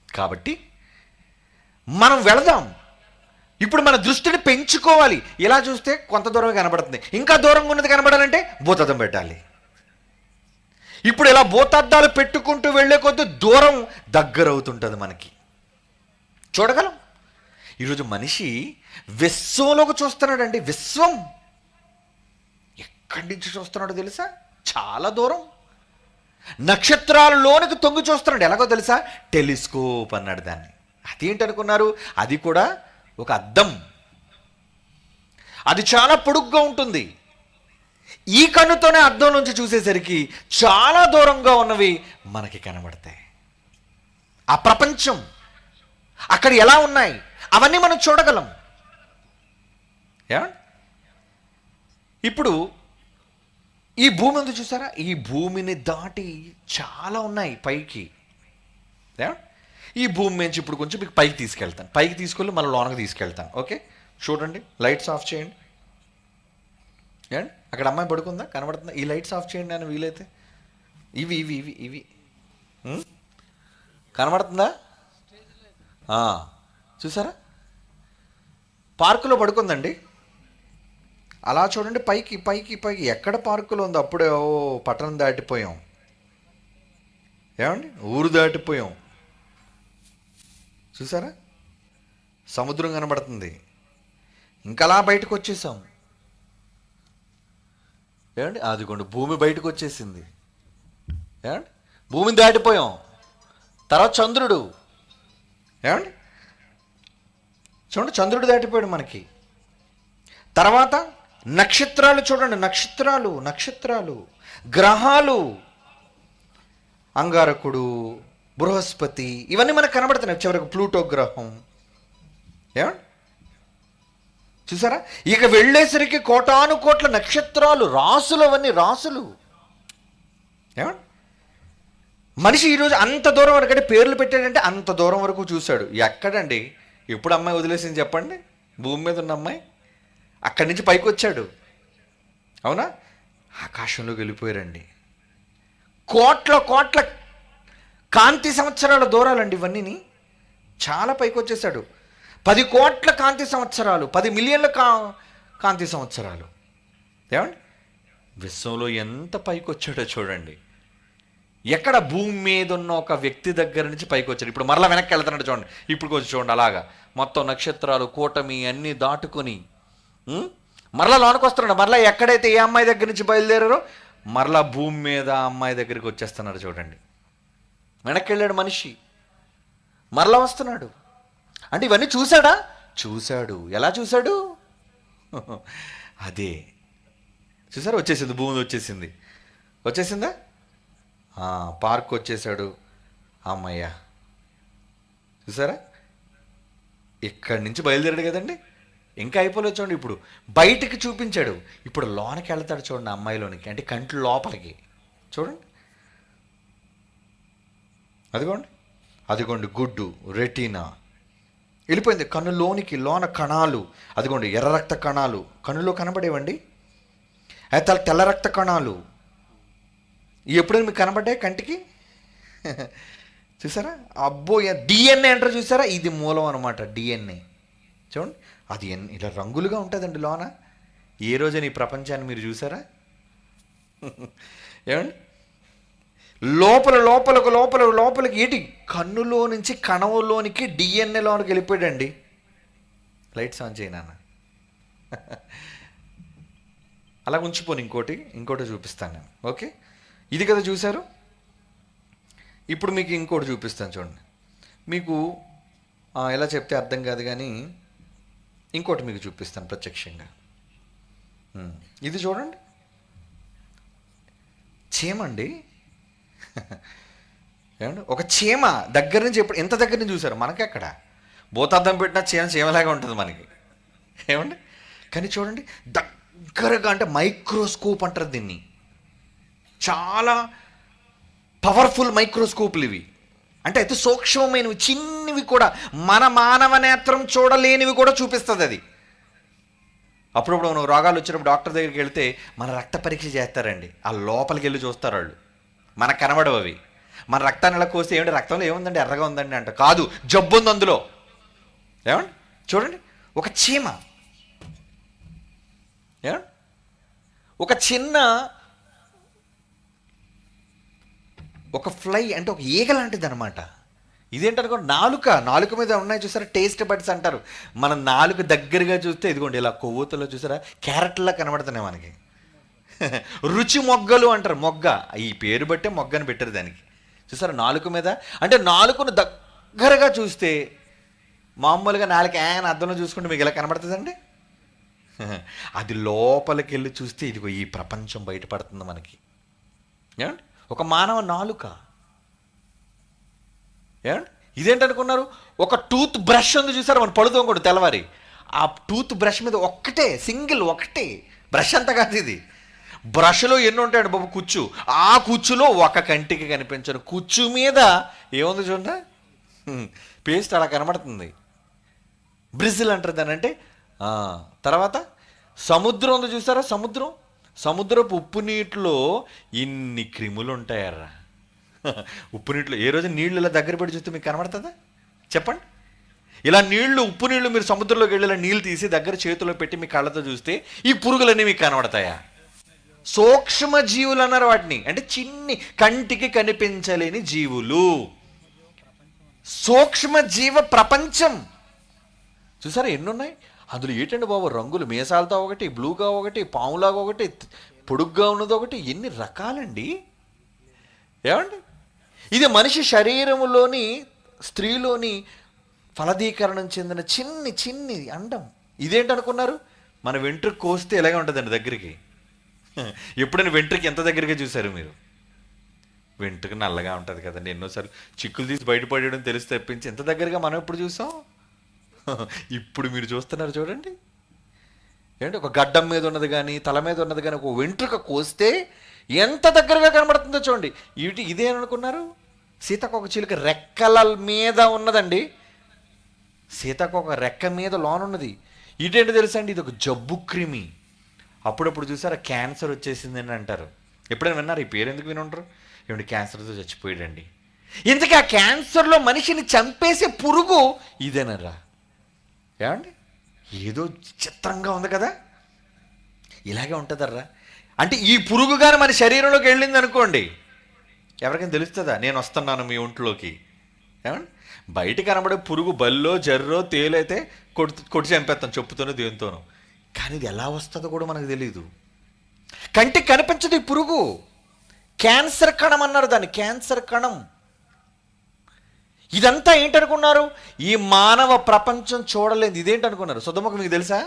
కాబట్టి మనం వెళదాం. ఇప్పుడు మన దృష్టిని పెంచుకోవాలి. ఇలా చూస్తే కొంత దూరమే కనబడుతుంది. ఇంకా దూరంగా ఉన్నది కనబడాలంటే భూతద్దం పెట్టాలి. ఇప్పుడు ఇలా భూతద్దాలు పెట్టుకుంటూ వెళ్ళే కొద్దీ దూరం దగ్గర అవుతుంటుంది, మనకి చూడగలం. ఈరోజు మనిషి విశ్వంలోకి చూస్తున్నాడండి. విశ్వం ఎక్కడి నుంచి చూస్తున్నాడో తెలుసా? చాలా దూరం. నక్షత్రాలలోనికి తొంగి చూస్తున్నాడు. ఎలాగో తెలుసా? టెలిస్కోప్ అన్నాడు దాన్ని. అదేంటనుకున్నారు? అది కూడా ఒక అద్దం. అది చాలా పొడుగ్గా ఉంటుంది. ఈ కన్నుతోనే అద్దం నుంచి చూసేసరికి చాలా దూరంగా ఉన్నవి మనకి కనబడతాయి. ఆ ప్రపంచం అక్కడ ఎలా ఉన్నాయి అవన్నీ మనం చూడగలం. ఇప్పుడు ఈ భూమి ఉంది చూసారా? ఈ భూమిని దాటి చాలా ఉన్నాయి పైకి. ఈ భూమి నుంచి ఇప్పుడు కొంచెం మీకు పైకి తీసుకెళ్తాను. పైకి తీసుకెళ్ళి మళ్ళీ లోనకి తీసుకెళ్తాను. ఓకే, చూడండి. లైట్స్ ఆఫ్ చేయండి. అక్కడ అమ్మాయి పడుకుందా? కనబడుతుందా? ఈ లైట్స్ ఆఫ్ చేయండి అని వీలైతే. ఇవి ఇవి ఇవి ఇవి కనబడుతుందా? చూసారా? పార్కులో పడుకుందండి. అలా చూడండి, పైకి పైకి పైకి. ఎక్కడ పార్కులో ఉంది? అప్పుడే పట్టణం దాటిపోయాం. ఏమండి, ఊరు దాటిపోయాం. చూసారా? సముద్రం కనబడుతుంది. ఇంకలా బయటకు వచ్చేసాం. ఏమండి, అదిగోండి భూమి బయటకు వచ్చేసింది. ఏమండి, భూమిని దాటిపోయాం. తర్వాత చంద్రుడు. ఏమండి, చూడండి, చంద్రుడు దాటిపోయాడు మనకి. తర్వాత నక్షత్రాలు చూడండి. నక్షత్రాలు నక్షత్రాలు గ్రహాలు, అంగారకుడు, బృహస్పతి, ఇవన్నీ మనకు కనబడుతున్నాయి. చివరికి ప్లూటో గ్రహం. ఏమండి, చూసారా? ఇక వెళ్ళేసరికి కోటాను కోట్ల నక్షత్రాలు, రాసులు, అవన్నీ రాసులు. ఏమండి, మనిషి ఈరోజు అంత దూరం వరకు పేర్లు పెట్టాడంటే అంత దూరం వరకు చూశాడు. ఎక్కడండి? ఎప్పుడు అమ్మాయి వదిలేసింది చెప్పండి? భూమి మీద ఉన్న అమ్మాయి అక్కడి నుంచి పైకి వచ్చాడు. అవునా? ఆకాశంలోకి వెళ్ళిపోయారండి. కోట్ల కోట్ల కాంతి సంవత్సరాల దూరాలండి ఇవన్నీ. చాలా పైకి వచ్చేసాడు. 10 కోట్ల కాంతి సంవత్సరాలు, 10 మిలియన్ల కాంతి సంవత్సరాలు. ఏమండి, విశ్వంలో ఎంత పైకి వచ్చాడో చూడండి. ఎక్కడ? భూమి మీద ఉన్న ఒక వ్యక్తి దగ్గర నుంచి పైకి వచ్చాడు. ఇప్పుడు మరలా వెనక్కి వెళ్తున్నాడు చూడండి. ఇప్పుడు కొంచెం చూడండి, అలాగా మొత్తం నక్షత్రాలు, కూటమి అన్నీ దాటుకొని మరలా లోనికి వస్తున్నాడు. మరలా ఎక్కడైతే ఏ అమ్మాయి దగ్గర నుంచి బయలుదేరారో మరలా భూమి మీద ఆ అమ్మాయి దగ్గరికి వచ్చేస్తున్నాడు చూడండి. వెనక్కి వెళ్ళాడు మనిషి, మరలా వస్తున్నాడు. అంటే ఇవన్నీ చూశాడా? చూశాడు. ఎలా చూశాడు? అదే చూసారా? వచ్చేసింది, భూమి వచ్చేసింది. వచ్చేసిందా? పార్క్ వచ్చేసాడు. అమ్మయ్య, చూసారా? ఇక్కడి నుంచి బయలుదేరాడు కదండి. ఇంకా అయిపోలేదు చూడండి. ఇప్పుడు బయటికి చూపించాడు. ఇప్పుడు లోనకి వెళ్తాడు చూడండి, అమ్మాయిలోనికి, అంటే కంటి లోపలికి. చూడండి, అదిగోండి అదిగోండి గుడ్డు, రెటీనా వెళ్ళిపోయింది. కన్నులోనికి లోన కణాలు, అదిగోండి ఎర్ర రక్త కణాలు కన్నులో కనబడేవండి. అయితే తెల్ల రక్త కణాలు ఎప్పుడైనా మీకు కనబడ్డాయి కంటికి? చూసారా? అబ్బో, డిఎన్ఏ అంటారు చూసారా? ఇది మూలం అనమాట. డిఎన్ఏ చూడండి, అది ఇలా రంగులుగా ఉంటుందండి లోన. ఏ రోజైనా ఈ ప్రపంచాన్ని మీరు చూసారా? ఏమండి, లోపలికి ఏంటి? కన్నులో నుంచి కణంలోనికి డిఎన్ఏలోనికి వెళ్ళిపోయాడండి. లైట్స్ ఆన్ చేయనా? అలా ఉంచిపోను, ఇంకోటి చూపిస్తాను నేను. ఓకే, ఇది కదా చూశారు. ఇప్పుడు మీకు ఇంకోటి చూపిస్తాను చూడండి. మీకు ఎలా చెప్తే అర్థం కాదు కానీ ఇంకోటి మీకు చూపిస్తాను ప్రత్యక్షంగా. ఇది చూడండి, చీమండి. ఏమండి, ఒక చీమ దగ్గర నుంచి ఎంత దగ్గర నుంచి చూసారు? మనకెక్కడ భూతార్థం పెట్టినా చీమలాగా ఉంటుంది మనకి, ఏమండి. కానీ చూడండి దగ్గరగా, అంటే మైక్రోస్కోప్ అంటారు దీన్ని. చాలా పవర్ఫుల్ మైక్రోస్కోప్లు ఇవి. అంటే అయితే సూక్ష్మమైనవి, చిన్నవి కూడా, మన మానవ నేత్రం చూడలేనివి కూడా చూపిస్తుంది అది. అప్పుడప్పుడు మనం రోగాలు వచ్చినప్పుడు డాక్టర్ దగ్గరికి వెళ్తే మన రక్త పరీక్ష చేస్తారండి. ఆ లోపలికి వెళ్ళి చూస్తారు వాళ్ళు, మనకు కనబడవు అవి. మన రక్తాన్ని ఎలా కోస్తే ఏమంటే రక్తంలో ఏముందండి, ఎర్రగా ఉందండి అంట. కాదు, జబ్బు ఉంది అందులో. ఏమండి చూడండి, ఒక చీమ, ఏమండి ఒక చిన్న ఒక ఫ్లై, అంటే ఒక ఈగ లాంటిది అనమాట. ఇదేంటనుకో, నాలుక మీద ఉన్నాయి చూసారా, టేస్ట్ బడ్స్ అంటారు. మన నాలుక దగ్గరగా చూస్తే ఇదిగోండి ఇలా కొవ్వొత్తులో చూసారా, క్యారెట్లా కనబడుతున్నాయి మనకి. రుచి మొగ్గలు అంటారు, మొగ్గ. ఈ పేరు బట్టే మొగ్గని పెట్టారు దానికి. చూసారా నాలుక మీద, అంటే నాలుకను దగ్గరగా చూస్తే మామూలుగా నాలుక అద్దంలో చూసుకుంటే మీకు ఇలా కనబడుతుందండి. అది లోపలికి వెళ్ళి చూస్తే ఇదిగో ఈ ప్రపంచం బయటపడుతుంది మనకి. ఏమండి, ఒక మానవ నాలుక. ఏమండి, ఇదేంటనుకున్నారు? ఒక టూత్ బ్రష్ ఉంది చూసారా, మన పడుతాం కూడా తెల్లవారి. ఆ టూత్ బ్రష్ మీద ఒకటే బ్రష్ అంతా కాదు ఇది. బ్రష్లో ఎన్ని ఉంటాయండి బాబు, కుచ్చు. ఆ కుచ్చులో ఒక కంటికి కనిపించను కుచ్చు మీద ఏముంది చూడండి, పేస్ట్ అలా కనబడుతుంది. బ్రిజిల్ అంటారు దాన్ని. అంటే తర్వాత సముద్రం ఉంది చూసారా, సముద్రపు ఉప్పు నీటిలో ఇన్ని క్రిములు ఉంటాయర్రా. ఉప్పు నీటిలో ఏ రోజు నీళ్ళు ఇలా దగ్గర పెట్టి చూస్తే మీకు కనబడుతుందా చెప్పండి? ఇలా ఉప్పు నీళ్లు మీరు సముద్రంలోకి వెళ్ళి నీళ్ళు తీసి దగ్గర చేతిలో పెట్టి మీ కళ్ళతో చూస్తే ఈ పురుగులన్నీ మీకు కనబడతాయా? సూక్ష్మ జీవులు అన్నారు వాటిని. అంటే చిన్ని కంటికి కనిపించలేని జీవులు, సూక్ష్మ జీవ ప్రపంచం. చూసారా ఎన్నున్నాయి అందులో. ఏంటండి బాబు, రంగులు, మీసాలతో ఒకటి, బ్లూగా ఒకటి, పాములాగా ఒకటి, పొడుగ్గా ఉన్నది ఒకటి, ఎన్ని రకాలండి. ఏమండి, ఇది మనిషి శరీరములోని, స్త్రీలోని ఫలదీకరణం చెందిన చిన్ని అండం. ఇదేంటనుకున్నారు? మన వెంట్రుక కోస్తే ఎలాగే ఉంటుందండి దగ్గరికి. ఎప్పుడైనా వెంట్రుక ఎంత దగ్గరగా చూశారు మీరు? వెంట్రుక నల్లగా ఉంటుంది కదండి. ఎన్నోసార్లు చిక్కులు తీసి బయటపడేయడం తెలిసి తప్పించి ఎంత దగ్గరగా మనం ఎప్పుడు చూసాం? ఇప్పుడు మీరు చూస్తున్నారు చూడండి. ఏంటి, ఒక గడ్డం మీద ఉన్నది కానీ, తల మీద ఉన్నది కానీ, ఒక వెంట్రుక కోస్తే ఎంత దగ్గరగా కనబడుతుందో చూడండి. ఇదేననుకున్నారు? సీతాకోక చిలుక రెక్కల మీద ఉన్నదండి. సీతాకోక రెక్క మీద లోనున్నది. ఇదేంటి తెలుసా అండి? ఇది ఒక జబ్బు క్రిమి. అప్పుడప్పుడు చూసారా క్యాన్సర్ వచ్చేసింది అని అంటారు. ఎప్పుడైనా విన్నారు? ఈ పేరు ఎందుకు వినుంటారు? ఏమిటి, క్యాన్సర్తో చచ్చిపోయాడండి. ఇంతకీ ఆ క్యాన్సర్లో మనిషిని చంపేసే పురుగు ఇదేనరా? ఏమండి, ఏదో చిత్రంగా ఉంది కదా. ఇలాగే ఉంటుందర్రా. అంటే ఈ పురుగు కానీ మన శరీరంలోకి వెళ్ళింది అనుకోండి, ఎవరికైనా తెలుస్తుందా నేను వస్తున్నాను మీ ఒంట్లోకి? ఏమండి, బయట కనబడే పురుగు బల్లో, జర్రో, తేలైతే కొట్టి చంపేస్తాం చెప్పుతోనో దేనితోనో. కానీ ఇది ఎలా వస్తుందో కూడా మనకు తెలియదు. కంటికి కనిపించదు ఈ పురుగు. క్యాన్సర్ కణం అన్నారు దాన్ని, క్యాన్సర్ కణం. ఇదంతా ఏంటనుకున్నారు? ఈ మానవ ప్రపంచం చూడలేదు. ఇదేంటనుకున్నారు? సొద్దముఖం మీకు తెలుసా?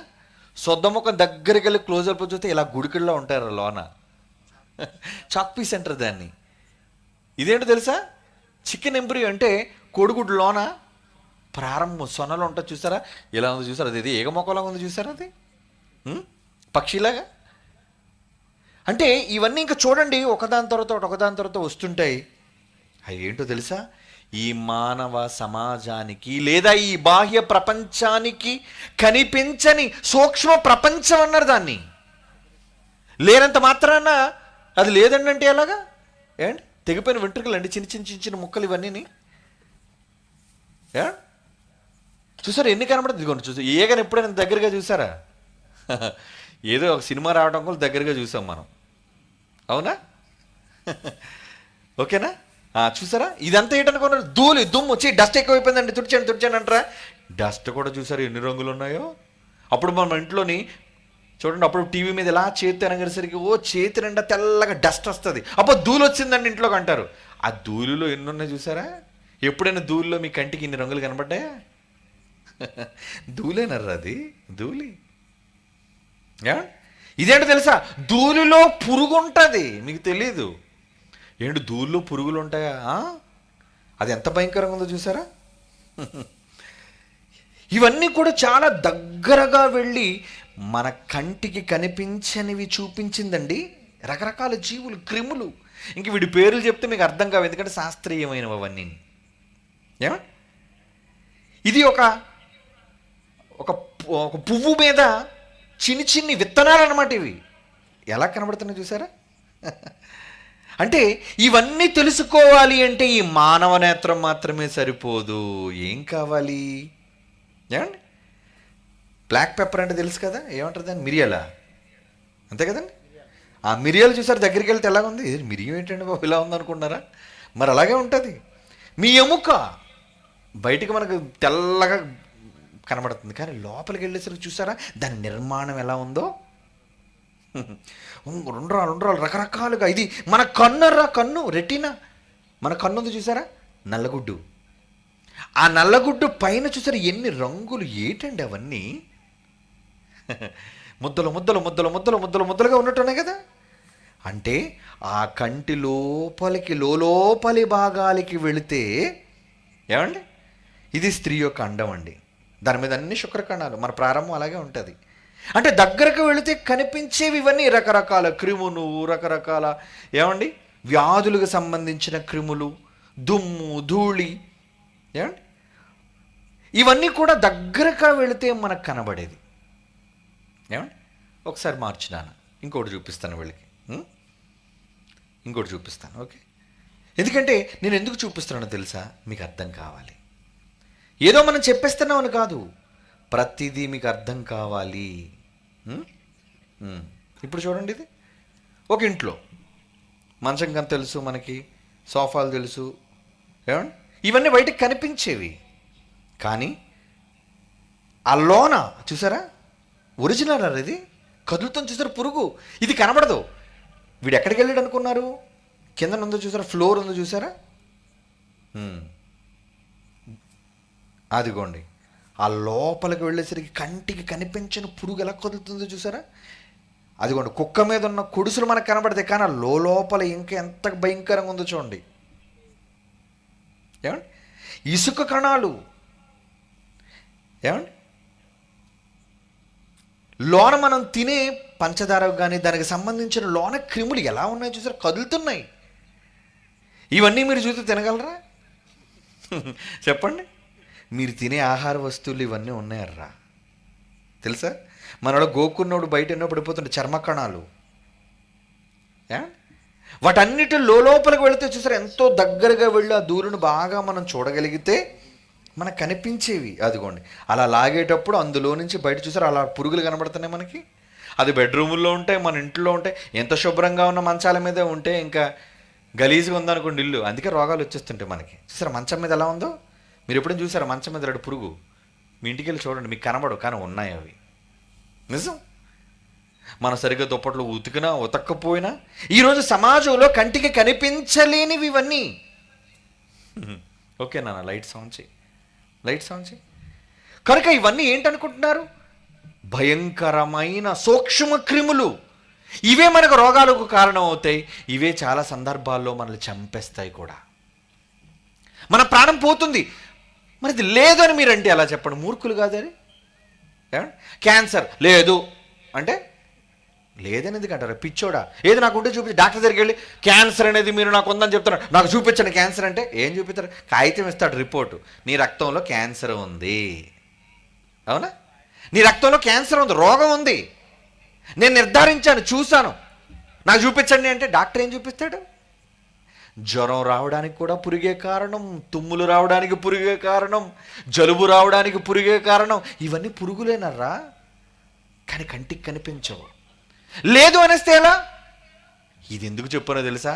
సొద్దముఖం దగ్గరికి వెళ్ళి క్లోజప్ చూస్తే ఇలా గుడికిల్లో ఉంటారు లోన, చాక్ పీస్ అంటారు దాన్ని. ఇదేంటో తెలుసా? చికెన్ ఎంబ్రియో, అంటే కోడిగుడ్డు లోన ప్రారంభం సొనలో ఉంటుంది చూసారా, ఇలా ఉంది చూసారా, అది ఏగ మొక్కలాగా ఉంది చూసారా, అది పక్షిలాగా. అంటే ఇవన్నీ ఇంకా చూడండి ఒకదాని తర్వాత వస్తుంటాయి. అవి ఏంటో తెలుసా? ఈ మానవ సమాజానికి లేదా ఈ బాహ్య ప్రపంచానికి కనిపించని సూక్ష్మ ప్రపంచం అన్నారు దాన్ని. లేనంత మాత్రాన అది లేదండి అంటే ఎలాగా? ఏంటి, తెగిపోయిన వెంట్రుకలు అండి, చిన్న ముక్కలు ఇవన్నీ. చూసారా ఎన్ని కనబడుతుంది? ఇదిగోండి చూసారు. ఏగని ఎప్పుడైనా దగ్గరగా చూసారా? ఏదో ఒక సినిమా రావడం కూడా దగ్గరగా చూసాం మనం, అవునా? ఓకేనా? చూసారా ఇదంతా ఏంటనుకున్నారు? ధూళి, దుమ్ము, డస్ట్ ఎక్కువైపోయిందండి, తుడిచాను అంటారా? డస్ట్ కూడా చూసారు ఎన్ని రంగులు ఉన్నాయో. అప్పుడు మన ఇంట్లోని చూడండి, అప్పుడు టీవీ మీద ఇలా చేతి అనగేసరికి ఓ చేతి నిండా తెల్లగా డస్ట్ వస్తుంది. అప్పుడు ధూళి వచ్చిందండి ఇంట్లోకి అంటారు. ఆ ధూళిలో ఎన్ని ఉన్నాయి చూసారా? ఎప్పుడైనా ధూళిలో మీ కంటికి ఇన్ని రంగులు కనబడ్డాయా? ధూళేనర్రా అది, ధూళి. ఇదేంటో తెలుసా? ధూళిలో పురుగు ఉంటుంది, మీకు తెలీదు. ఏంటి ధూళిలో పురుగులు ఉంటాయా? అది ఎంత భయంకరంగా ఉందో చూసారా? ఇవన్నీ కూడా చాలా దగ్గరగా వెళ్ళి మన కంటికి కనిపించనివి చూపించిందండి. రకరకాల జీవులు, క్రిములు. ఇంక వీడి పేర్లు చెప్తే మీకు అర్థం కావు, ఎందుకంటే శాస్త్రీయమైనవి అవన్నీ. ఇది ఒక ఒక పువ్వు మీద చిన్ని చిన్ని విత్తనాలు అన్నమాట. ఇవి ఎలా కనబడుతున్నాయి చూసారా? అంటే ఇవన్నీ తెలుసుకోవాలి అంటే ఈ మానవ నేత్రం మాత్రమే సరిపోదు. ఏం కావాలి? ఏమండి, బ్లాక్ పెప్పర్ అంటే తెలుసు కదా, ఏమంటారు దాన్ని? మిరియాల, అంతే కదండి. ఆ మిరియాలు చూసారు, దగ్గరికి వెళ్తే ఎలాగ ఉంది? మిరియం ఏంటండి బాబు ఇలా ఉందనుకుంటున్నారా? మరి అలాగే ఉంటుంది. మీ ఎముక బయటికి మనకు తెల్లగా కనబడుతుంది, కానీ లోపలికి వెళ్ళేసరికి చూసారా దాని నిర్మాణం ఎలా ఉందో? ఉండ్రాలు రకరకాలుగా. ఇది మన కన్ను రెటీనా. మన కన్ను ఉంది చూసారా, నల్లగుడ్డు. ఆ నల్లగుడ్డు పైన చూసారా ఎన్ని రంగులు, ఏంటండి అవన్నీ? ముద్దలు ముద్దలు ముద్దలు ముద్దలు ముద్దలు ముద్దలుగా ఉన్నట్టున్నాయి కదా. అంటే ఆ కంటి లోపలికి లోపలి భాగాలకి వెళితే ఏమండి, ఇది స్త్రీ యొక్క అండం అండి. దాని మీద అన్ని శుక్రకణాలు. మన ప్రారంభం అలాగే ఉంటుంది. అంటే దగ్గరకు వెళితే కనిపించేవి ఇవన్నీ రకరకాల క్రిములు, రకరకాల ఏమండి వ్యాధులకు సంబంధించిన క్రిములు, దుమ్ము, ధూళి, ఏమండి ఇవన్నీ కూడా దగ్గరగా వెళితే మనకు కనబడేది. ఏమండి ఒకసారి మార్చినాను, ఇంకోటి చూపిస్తాను వీళ్ళకి, ఇంకోటి చూపిస్తాను. ఓకే, ఎందుకంటే నేను ఎందుకు చూపిస్తున్నానో తెలుసా? మీకు అర్థం కావాలి. ఏదో మనం చెప్పేస్తున్నామని కాదు, ప్రతిదీ మీకు అర్థం కావాలి. ఇప్పుడు చూడండి, ఇది ఒక ఇంట్లో మంచం కన్నా తెలుసు మనకి, సోఫాలు తెలుసు, ఏమండి ఇవన్నీ బయటకు కనిపించేవి. కానీ ఆ లోన చూసారా ఒరిజినల్ ఇది కదులుతుంది చూసారా పురుగు. ఇది కనబడదు. వీడు ఎక్కడికి వెళ్ళాడు అనుకున్నారు? కింద ఉందో చూసారా, ఫ్లోర్ ఉందో చూసారా, అదిగోండి. ఆ లోపలికి వెళ్ళేసరికి కంటికి కనిపించిన పురుగు ఎలా కదులుతుందో చూసారా. అదిగోండి, కుక్క మీద ఉన్న కొడుసులు మనకు కనబడతాయి, కానీ ఆ లోపల ఇంకా ఎంత భయంకరంగా ఉందో చూడండి. ఏమండి ఇసుక కణాలు, ఏమండి లోన మనం తినే పంచదార కానీ దానికి సంబంధించిన లోన క్రిములు ఎలా ఉన్నాయో చూసారా, కదులుతున్నాయి. ఇవన్నీ మీరు చూస్తే తినగలరా? చెప్పండి. మీరు తినే ఆహార వస్తువులు ఇవన్నీ ఉన్నాయర్రా, తెలుసా? మనలో గోకున్నోడు బయట ఎన్నో పడిపోతుంటే చర్మ కణాలు, వాటన్నిటి లోపలికి వెళితే చూసారా ఎంతో దగ్గరగా వెళ్ళి ఆ దూరును బాగా మనం చూడగలిగితే మనకు కనిపించేవి. అదిగోండి అలా లాగేటప్పుడు అందులో నుంచి బయట చూసారా అలా పురుగులు కనబడుతున్నాయి మనకి. అది బెడ్రూముల్లో ఉంటాయి, మన ఇంట్లో ఉంటాయి. ఎంత శుభ్రంగా ఉన్న మంచాల మీదే ఉంటే ఇంకా గలీజ్గా ఉందనుకోండి ఇల్లు, అందుకే రోగాలు వచ్చేస్తుంటాయి మనకి. చూసారా మంచం మీద ఎలా ఉందో? మీరు ఎప్పుడైనా చూసారా మంచం మీద రెడు పురుగు? మీ ఇంటికి వెళ్ళి చూడండి, మీకు కనబడవు, కానీ ఉన్నాయి అవి, నిజం. మన సరిగ్గా దుప్పట్లు ఉతికినా ఉతక్కపోయినా ఈరోజు సమాజంలో కంటికి కనిపించలేనివి ఇవన్నీ. ఓకే నాన్న, లైట్ సౌండ్ చేయి. కనుక ఇవన్నీ ఏంటనుకుంటున్నారు? భయంకరమైన సూక్ష్మ క్రిములు. ఇవే మనకు రోగాలకు కారణం అవుతాయి. ఇవే చాలా సందర్భాల్లో మనల్ని చంపేస్తాయి కూడా. మన ప్రాణం పోతుంది. మరి ఇది లేదు అని మీరంటే ఎలా చెప్పండి? మూర్ఖులు కాదని. క్యాన్సర్ లేదు అంటే లేదని ఎందుకంటారు? పిచ్చోడా? ఏది నాకు ఉంటే చూపించి డాక్టర్ దగ్గరికి వెళ్ళి క్యాన్సర్ అనేది మీరు నాకు ఉందని చెప్తున్నారు, నాకు చూపించండి క్యాన్సర్ అంటే. ఏం చూపిస్తారు? కాగితం ఇస్తాడు, రిపోర్టు. నీ రక్తంలో క్యాన్సర్ ఉంది. అవునా? నీ రక్తంలో క్యాన్సర్ ఉంది, రోగం ఉంది, నేను నిర్ధారించాను, చూశాను, నాకు చూపించండి అంటే డాక్టర్ ఏం చూపిస్తాడు? జ్వరం రావడానికి కూడా పురుగే కారణం, తుమ్ములు రావడానికి పురుగే కారణం, జలుబు రావడానికి పురుగే కారణం. ఇవన్నీ పురుగులేనర్రా, కానీ కంటికి కనిపించవు. లేదు అనేస్తే ఎలా? ఇది ఎందుకు చెప్పానో తెలుసా?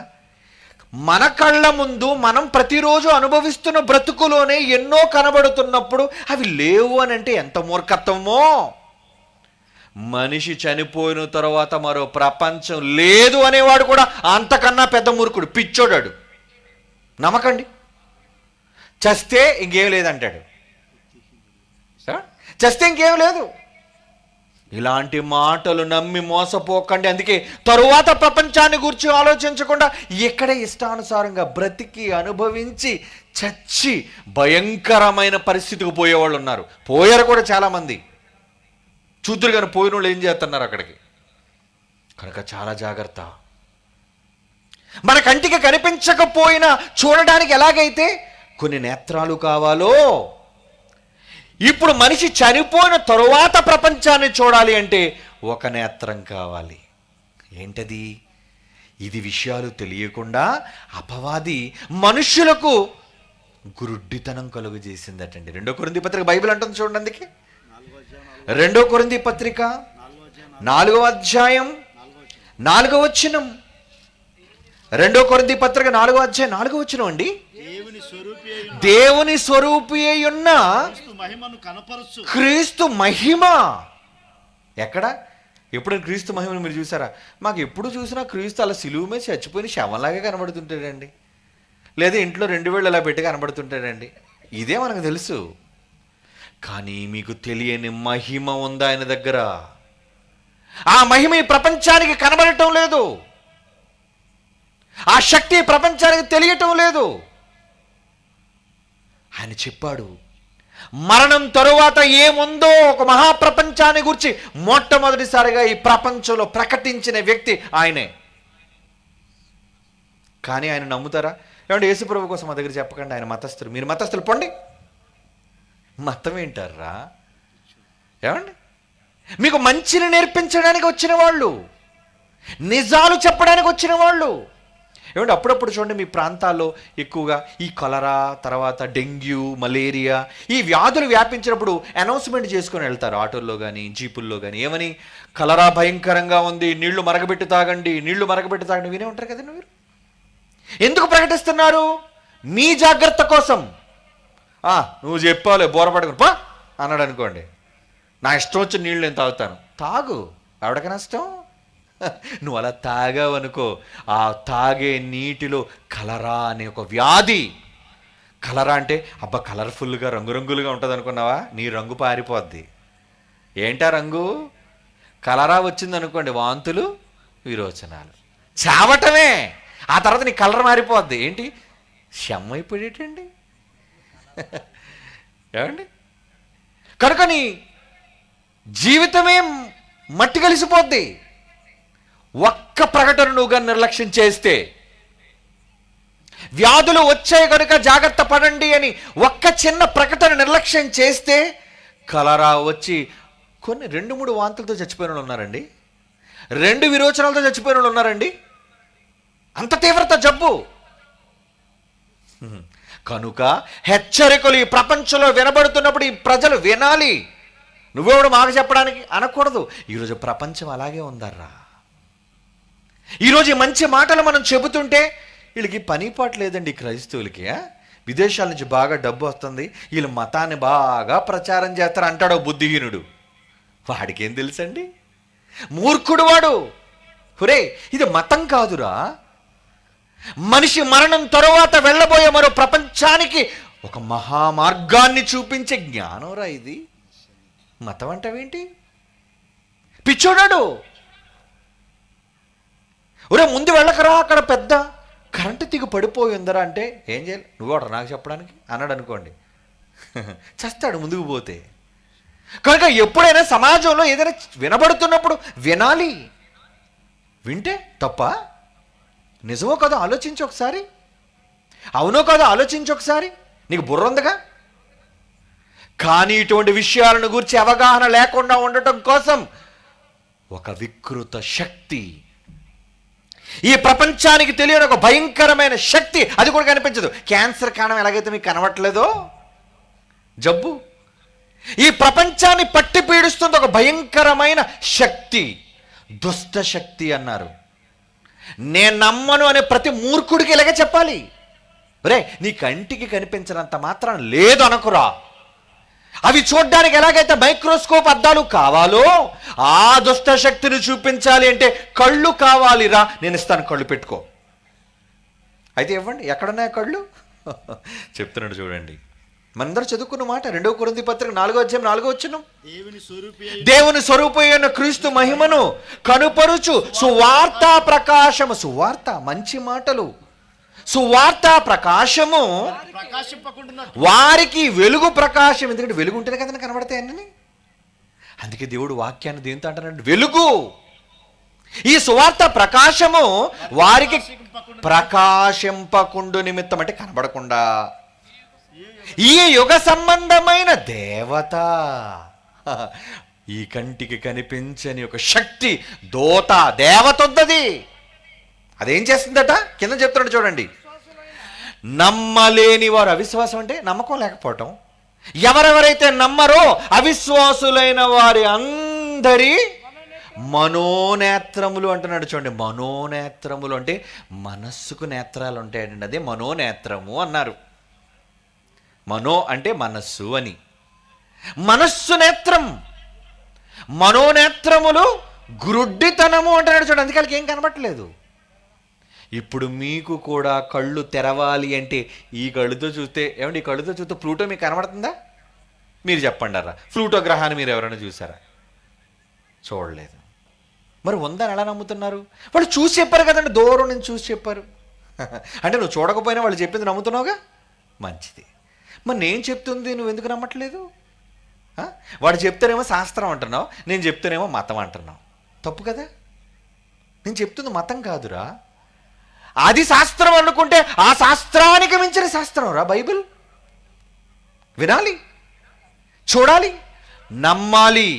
మన కళ్ళ ముందు మనం ప్రతిరోజు అనుభవిస్తున్న బ్రతుకులోనే ఎన్నో కనబడుతున్నప్పుడు అవి లేవు అని అంటే ఎంత మూర్ఖత్వమో. మనిషి చనిపోయిన తర్వాత మరో ప్రపంచం లేదు అనేవాడు కూడా అంతకన్నా పెద్ద మూర్ఖుడు, పిచ్చోడాడు. నమ్మకండి. చస్తే ఇంకేం లేదంటాడు. చస్తే ఇంకేం లేదు. ఇలాంటి మాటలు నమ్మి మోసపోకండి. అందుకే తరువాత ప్రపంచాన్ని గురించి ఆలోచించకుండా ఇక్కడే ఇష్టానుసారంగా బ్రతికి అనుభవించి చచ్చి భయంకరమైన పరిస్థితికి పోయేవాళ్ళు ఉన్నారు. పోయారు కూడా చాలామంది. చూతురు కానీ పోయిన వాళ్ళు ఏం చేస్తున్నారు అక్కడికి. కనుక చాలా జాగ్రత్త. మన కంటికి కనిపించకపోయినా చూడడానికి ఎలాగైతే కొన్ని నేత్రాలు కావాలో, ఇప్పుడు మనిషి చనిపోయిన తరువాత ప్రపంచాన్ని చూడాలి అంటే ఒక నేత్రం కావాలి. ఏంటది? ఇది విషయాలు తెలియకుండా అపవాది మనుష్యులకు గురుడ్డితనం కలుగు చేసిందటండి. 2 కొరింథీ పత్రిక బైబిల్ అంటుంది చూడండి. అందుకే 2 కొరింథీ పత్రిక 4వ అధ్యాయం 4వ వచనం. 2 కొరింథీ పత్రిక 4వ అధ్యాయం 4వ వచనం అండి. దేవుని స్వరూపి అయి ఉన్న క్రీస్తు మహిమ. ఎక్కడ? ఎప్పుడైనా క్రీస్తు మహిమను మీరు చూసారా? మాకు ఎప్పుడు చూసినా క్రీస్తు అలా సిలువ మీద చచ్చిపోయిన శవంలాగే కనబడుతుంటాడండి, లేదా ఇంట్లో 2 వేళ్ళు అలా పెట్టి కనబడుతుంటాడండి. ఇదే మనకు తెలుసు. కానీ మీకు తెలియని మహిమ ఉంది ఆయన దగ్గర. ఆ మహిమ ఈ ప్రపంచానికి కనబడటం లేదు. ఆ శక్తి ప్రపంచానికి తెలియటం లేదు. ఆయన చెప్పాడు, మరణం తరువాత ఏముందో ఒక మహాప్రపంచాన్ని గురించి మొట్టమొదటిసారిగా ఈ ప్రపంచంలో ప్రకటించిన వ్యక్తి ఆయనే. కానీ ఆయన నమ్ముతారా? ఏమంటే యేసుప్రభు కోసం మా దగ్గర చెప్పకండి, ఆయన మతస్థులు. మీరు మతస్థులు పొండి. మతం ఏంటారా? ఏమండి, మీకు మంచిని నేర్పించడానికి వచ్చిన వాళ్ళు, నిజాలు చెప్పడానికి వచ్చిన వాళ్ళు. ఏమంటే అప్పుడప్పుడు చూడండి, మీ ప్రాంతాల్లో ఎక్కువగా ఈ కలరా, తర్వాత డెంగ్యూ, మలేరియా ఈ వ్యాధులు వ్యాపించినప్పుడు అనౌన్స్మెంట్ చేసుకొని వెళ్తారు ఆటోల్లో కానీ జీపుల్లో కానీ. ఏమని? కలరా భయంకరంగా ఉంది, నీళ్లు మరగబెట్టి తాగండి, నీళ్లు మరగబెట్టి తాగండి. వినే ఉంటారు కదండి మీరు. ఎందుకు ప్రకటిస్తున్నారు? మీ జాగ్రత్త కోసం. నువ్వు చెప్పాలి బోరపడుకుని పా అన్నాడు అనుకోండి, నా ఇష్టం వచ్చిన నీళ్ళు నేను తాగుతాను. తాగు, ఎవడికి నష్టం? నువ్వు అలా తాగావనుకో, ఆ తాగే నీటిలో కలరా అనే ఒక వ్యాధి. కలరా అంటే అబ్బా కలర్ఫుల్గా రంగురంగులుగా ఉంటుంది అనుకున్నావా? నీ రంగు పారిపోద్ది. ఏంటా రంగు? కలరా వచ్చిందనుకోండి, వాంతులు, విరోచనాలు, చావటమే. ఆ తర్వాత నీ కలర్ మారిపోద్ది. ఏంటి? శమ్మైపోయేటండి. ఏమండి, కనుక నీ జీవితమే మట్టి కలిసిపోద్ది. ఒక్క ప్రకటన నువ్వుగా నిర్లక్ష్యం చేస్తే, వ్యాధులు వచ్చాయి కనుక జాగ్రత్త పడండి అని ఒక్క చిన్న ప్రకటన నిర్లక్ష్యం చేస్తే కలరా వచ్చి కొన్ని 2-3 వాంతులతో చచ్చిపోయిన వాళ్ళు ఉన్నారండి. 2 విరోచనాలతో చచ్చిపోయిన వాళ్ళు ఉన్నారండి. అంత తీవ్రత జబ్బు. కనుక హెచ్చరికలు ఈ ప్రపంచంలో వినబడుతున్నప్పుడు ఈ ప్రజలు వినాలి. నువ్వెవడు మాకు చెప్పడానికి అనకూడదు. ఈరోజు ప్రపంచం అలాగే ఉందర్రా. ఈరోజు ఈ మంచి మాటలు మనం చెబుతుంటే వీళ్ళకి పనిపాటు లేదండి. క్రైస్తవులకి విదేశాల నుంచి బాగా డబ్బు వస్తుంది, వీళ్ళు మతాన్ని బాగా ప్రచారం చేస్తారు అంటాడు బుద్ధిహీనుడు. వాడికేం తెలుసండి? మూర్ఖుడు వాడు. ఒరే, ఇది మతం కాదురా. మనిషి మరణం తరువాత వెళ్ళబోయే మరో ప్రపంచానికి ఒక మహామార్గాన్ని చూపించే జ్ఞానంరా ఇది. మతం అంటావేంటి? పిచ్చోడాడు. ఒరే ముందు వెళ్ళకరా, అక్కడ పెద్ద కరెంటు తీగ పడిపోయిందరా అంటే ఏం చేయాలి? నువ్వు నాకు చెప్పడానికి అన్నాడు అనుకోండి, చస్తాడు ముందుకు పోతే. కనుక ఎప్పుడైనా సమాజంలో ఏదైనా వినబడుతున్నప్పుడు వినాలి. వింటే తప్ప? నిజమో కాదో ఆలోచించు ఒకసారి. అవునో కాదో ఆలోచించు ఒకసారి. నీకు బుర్ర ఉందిగా. కానీ ఇటువంటి విషయాలను గురించి అవగాహన లేకుండా ఉండటం కోసం ఒక వికృత శక్తి, ఈ ప్రపంచానికి తెలియని ఒక భయంకరమైన శక్తి, అది కూడా కనిపించదు. క్యాన్సర్ కారణం ఎలాగైతే మీకు కనబట్టలేదో జబ్బు, ఈ ప్రపంచాన్ని పట్టి పీడిస్తుంది ఒక భయంకరమైన శక్తి, దుష్ట శక్తి అన్నారు. నేను నమ్మను అనే ప్రతి మూర్ఖుడికి ఇలాగే చెప్పాలి. రే నీ కంటికి కనిపించినంత మాత్రం లేదు అనకురా. అవి చూడ్డానికి ఎలాగైతే మైక్రోస్కోప్ అద్దాలు కావాలో ఆ దుష్ట శక్తిని చూపించాలి అంటే కళ్ళు కావాలిరా, నేను ఇస్తాను, కళ్ళు పెట్టుకో. అయితే ఇవ్వండి, ఎక్కడున్నాయి కళ్ళు? చెప్తున్నాడు చూడండి, మనందరూ చదువుకున్న మాట 2 కొరింథీ పత్రిక 4:4 దేవుని స్వరూపమైన క్రీస్తు మహిమను కనుపరుచు సువార్తా ప్రకాశము, సువార్త మంచి మాటలు, సువార్తా ప్రకాశము వారికి వెలుగు ప్రకాశం. ఎందుకంటే వెలుగు ఉంటేనే కదా కనబడతాయి అన్నీ. అందుకే దేవుడు వాక్యాన్ని దేంతో అంటారంటే వెలుగు. ఈ సువార్త ప్రకాశము వారికి ప్రకాశింపకుండు నిమిత్తం, అంటే కనబడకుండా, ఈ యుగ సంబంధమైన దేవత, ఈ కంటికి కనిపించని ఒక శక్తి, దోత, దేవత ఉన్నది. అదేం చేస్తుందట? కింద చెప్తున్నాడు చూడండి, నమ్మలేని వారు, అవిశ్వాసం అంటే నమ్మకం లేకపోవటం, ఎవరెవరైతే నమ్మరో అవిశ్వాసులైన వారి అందరి మనోనేత్రములు అంటున్నాడు చూడండి. మనోనేత్రములు అంటే మనస్సుకు నేత్రాలు ఉంటాయండి, అదే మనోనేత్రము అన్నారు. మనో అంటే మనస్సు అని, మనస్సు నేత్రం, మనోనేత్రములు గ్రుడ్డితనము అంటున్నాడు చూడండి. అందుకే వాళ్ళకి ఏం కనబట్టలేదు. ఇప్పుడు మీకు కూడా కళ్ళు తెరవాలి అంటే ఈ కళ్ళుతో చూస్తే, ఏమండి ఈ కళ్ళుతో చూస్తే ప్లూటో మీకు కనబడుతుందా? మీరు చెప్పండి అరా, ప్లూటో గ్రహాన్ని మీరు ఎవరైనా చూసారా? చూడలేదు. మరి ఉందని ఎలా నమ్ముతున్నారు? వాళ్ళు చూసి చెప్పారు కదండి, దూరం నుంచి చూసి చెప్పారు. అంటే నువ్వు చూడకపోయినా వాళ్ళు చెప్పింది నమ్ముతున్నావుగా, మంచిది. మరి నేను చెప్తుంది నువ్వు ఎందుకు నమ్మట్లేదు? వాడు చెప్తేనేమో శాస్త్రం అంటున్నావు, నేను చెప్తేనేమో మతం అంటున్నావు. తప్పు కదా. నేను చెప్తుంది మతం కాదురా, అది శాస్త్రం అనుకుంటే ఆ శాస్త్రానికి మించిన శాస్త్రం రా బైబిల్. వినాలి, చూడాలి, నమ్మాలి.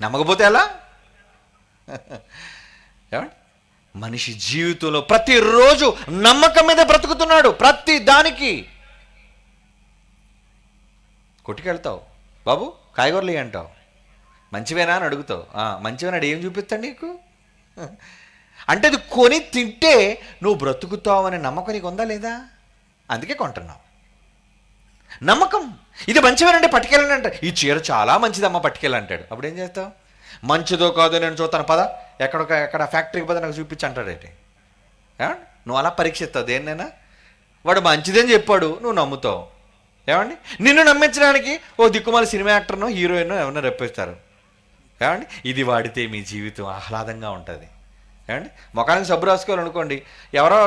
నమ్మకపోతే ఎలా? మనిషి జీవితంలో ప్రతిరోజు నమ్మకం మీద బ్రతుకుతున్నాడు. ప్రతి దానికి కొట్టుకెళ్తావు, బాబు కాయగూరలు అంటావు, మంచివేనా అని అడుగుతావు, మంచివేనాడు ఏం చూపిస్తాడు నీకు? అంటే అది కొని తింటే నువ్వు బ్రతుకుతావు అనే నమ్మకం నీకు ఉందా లేదా? అందుకే కొంటున్నావు. నమ్మకం. ఇది మంచివేనంటే పట్టుకెళ్ళండి, ఈ చీర చాలా మంచిదమ్మా పట్టుకెళ్ళంటాడు. అప్పుడు ఏం చేస్తావు? మంచిదో కాదో నేను చూస్తాను, పద ఎక్కడ ఫ్యాక్టరీకి పద నాకు చూపించి అంటాడేంటి? నువ్వు అలా పరీక్షిస్తావు దేన్నైనా. వాడు మంచిదని చెప్పాడు, నువ్వు నమ్ముతావు. ఏమండి, నిన్ను నమ్మించడానికి ఓ దిక్కుమాల సినిమా యాక్టర్నో హీరోయిన్నో ఏమన్నా రప్పిస్తారు. ఏమండి, ఇది వాడితే మీ జీవితం ఆహ్లాదంగా ఉంటుంది. ఏమండి, ముఖానికి సబ్బు రాసుకోవాలనుకోండి, ఎవరో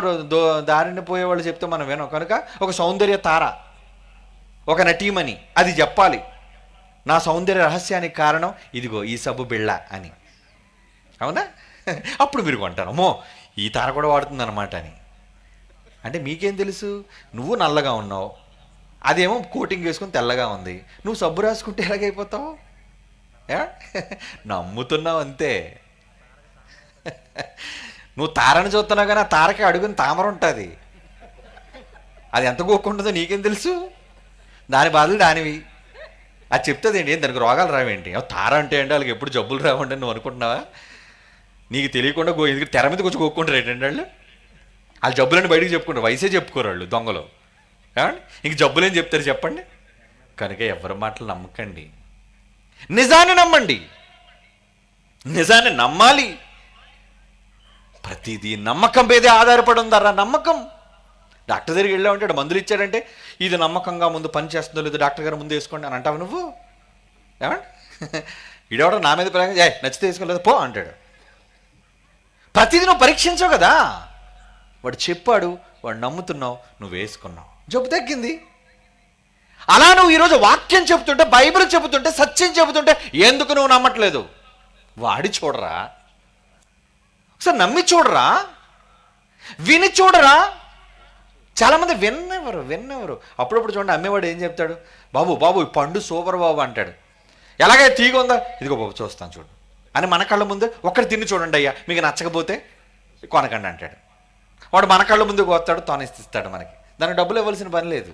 దారిని పోయేవాళ్ళు చెప్తే మనం వినం కనుక ఒక సౌందర్య తార, ఒక నటీమణి అది చెప్పాలి, నా సౌందర్య రహస్యానికి కారణం ఇదిగో ఈ సబ్బు బిళ్ళ అని. అవునా? అప్పుడు మీరు కొంటారు, అమ్మో ఈ తార కూడా వాడుతుంది అన్నమాట అని. అంటే మీకేం తెలుసు? నువ్వు నల్లగా ఉన్నావు, అదేమో కోటింగ్ వేసుకుని తెల్లగా ఉంది. నువ్వు సబ్బు రాసుకుంటే ఎలాగైపోతావు? నమ్ముతున్నావు అంతే. నువ్వు తారని చూస్తున్నావు కానీ ఆ తారకి అడుగుని తామర ఉంటుంది. అది ఎంత గోక్కుంటుందో నీకేం తెలుసు? దాని బాధలు దానివి. అది చెప్తుంది ఏంటి, దానికి రోగాలు రావేంటి? తార అంటే ఏంటి, వాళ్ళకి ఎప్పుడు జబ్బులు రావండి నువ్వు అనుకుంటున్నావా? నీకు తెలియకుండా ఎందుకు తెర మీద కొంచెం గోక్కుంటారు ఏంటంటే వాళ్ళు. వాళ్ళు జబ్బులని బయటకు చెప్పుకుంటారు, వయసే చెప్పుకోరు వాళ్ళు దొంగలు. ఏమండి, ఇంక జబ్బులేం చెప్తారు చెప్పండి? కనుక ఎవరి మాటలు నమ్మకండి, నిజాన్ని నమ్మండి. నిజాన్ని నమ్మాలి. ప్రతిదీ నమ్మకం మీదే ఆధారపడి ఉందరా. నమ్మకం. డాక్టర్ దగ్గరికి వెళ్ళా ఉంటాడు, మందులు ఇచ్చాడంటే ఇది నమ్మకంగా ముందు పని చేస్తుందో లేదో డాక్టర్ గారు ముందు వేసుకోండి అని అంటావు నువ్వు. ఏమండి, ఇడవడ నా మీద ప్రయోగం నచ్చితే వేసుకోలేదు పో అంటాడు. ప్రతిదీ నువ్వు పరీక్షించవు కదా. వాడు చెప్పాడు, వాడు నమ్ముతున్నావు, నువ్వు వేసుకున్నావు, జబ్బు తగ్గింది. అలా నువ్వు ఈరోజు వాక్యం చెబుతుంటే, బైబిల్ చెబుతుంటే, సత్యం చెబుతుంటే ఎందుకు నువ్వు నమ్మట్లేదు? వాడి చూడరా, ఒకసారి నమ్మి చూడరా, విని చూడరా. చాలామంది విన్నెవరు. అప్పుడప్పుడు చూడండి, అమ్మేవాడు ఏం చెప్తాడు, బాబు ఈ పండు సూపర్ బాబు అంటాడు. ఎలాగే తీగ ఉందా, ఇదిగో బాబు చూస్తాను చూడు అని మన కళ్ళ ముందు ఒక్కటి తిని చూడండి అయ్యా, మీకు నచ్చకపోతే కొనకండి అంటాడు. వాడు మన కళ్ళ ముందుకు వస్తాడు, తోనిస్తాడు మనకి. దానికి డబ్బులు ఇవ్వాల్సిన పని లేదు.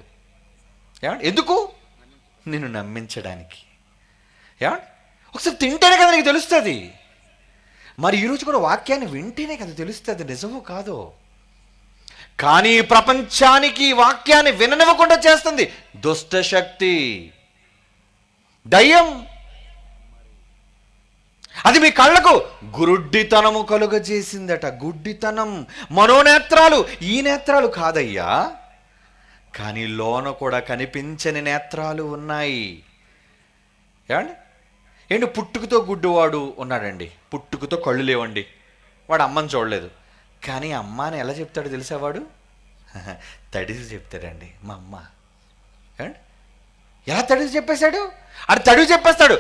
ఏమండి, ఎందుకు? నిన్ను నమ్మించడానికి. ఏమండి, ఒకసారి తింటేనే కదా నీకు తెలుస్తుంది. మరి ఈరోజు కూడా వాక్యాన్ని వింటేనే కదా తెలుస్తుంది నిజమో కాదో. కానీ ప్రపంచానికి వాక్యాన్ని విననివ్వకుండా చేస్తుంది దుష్టశక్తి. దయ్యం. అది మీ కళ్ళకు గుడ్డితనము కలుగజేసిందట. గుడ్డితనం. మనోనేత్రాలు ఈ నేత్రాలు కాదయ్యా, కానీ లోన కూడా కనిపించని నేత్రాలు ఉన్నాయి. ఏంటి పుట్టుకతో గుడ్డివాడు ఉన్నాడండి, పుట్టుకతో కళ్ళు లేవండి, వాడు అమ్మని చూడలేదు, కానీ అమ్మ అని ఎలా చెప్తాడు తెలుసా వాడు? తడిసి చెప్తాడండి మా అమ్మ. ఎలా తడిసి చెప్పేశాడు? అది తడిసి చెప్పేస్తాడు,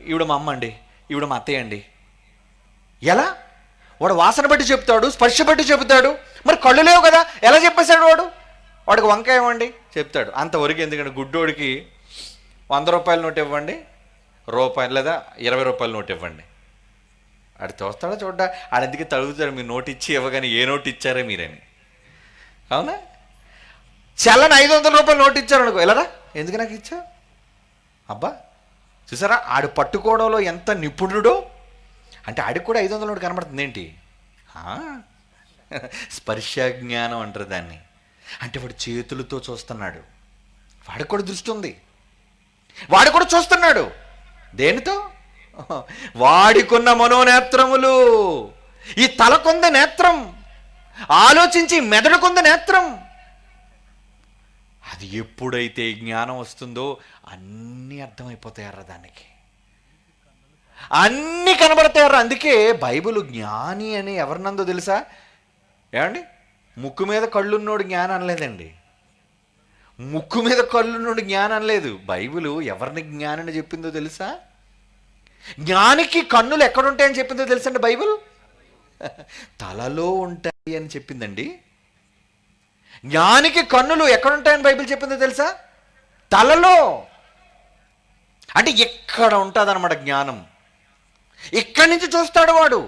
ఈవిడ మా అమ్మ అండి, ఈవిడ మా అత్తయ్య అండి. ఎలా? వాడు వాసన బట్టి చెప్తాడు, స్పర్శ బట్టి చెబుతాడు. మరి కళ్ళు లేవు కదా, ఎలా చెప్పేశాడు వాడు? వాడికి వంకాయ ఇవ్వండి చెప్తాడు. అంతవరకు ఎందుకంటే గుడ్డోడికి 100 రూపాయల నోటు ఇవ్వండి, రూపాయలు లేదా 20 రూపాయల నోటు ఇవ్వండి, ఆడు చూస్తాడా చూడ్డా? ఆడెందుకు తడుగుతాడు మీరు నోటు ఇచ్చి ఇవ్వగానే, ఏ నోటు ఇచ్చారే మీరని. అవునా? చల్లని 500 రూపాయలు నోటు ఇచ్చారు అనుకో, ఎలారా ఎందుకు నాకు ఇచ్చా? అబ్బా చూసారా ఆడు పట్టుకోవడంలో ఎంత నిపుణుడో. అంటే ఆడికి కూడా 500 నోటు కనబడుతుంది ఏంటి? స్పర్శ జ్ఞానం అంటారు దాన్ని. అంటే వాడు చేతులతో చూస్తున్నాడు, వాడికి కూడా దృష్టి ఉంది, వాడు కూడా చూస్తున్నాడు. దేనితో? వాడికున్న మనోనేత్రములు. ఈ తలకొంద నేత్రం, ఆలోచించి మెదడుకొంద నేత్రం. అది ఎప్పుడైతే జ్ఞానం వస్తుందో అన్నీ అర్థమైపోతాయర్రా, దానికి అన్నీ కనబడతాయర్రా. అందుకే బైబిల్ జ్ఞాని అని ఎవరినందో తెలుసా? ఏమండి, ముక్కు మీద కళ్ళున్నోడు జ్ఞానం అనలేదండి, ముక్కు మీద కళ్ళున్నోడు జ్ఞానం అనలేదు. బైబిల్ ఎవరిని జ్ఞానని చెప్పిందో తెలుసా? జ్ఞానికి కన్నులు ఎక్కడుంటాయని చెప్పిందో తెలుసండి బైబిల్? తలలో ఉంటాయి అని చెప్పిందండి. జ్ఞానికి కన్నులు ఎక్కడుంటాయని బైబిల్ చెప్పిందో తెలుసా? తలలో. అంటే ఎక్కడ ఉంటుందన్నమాట జ్ఞానం, ఇక్కడి నుంచి చూస్తాడు వాడు.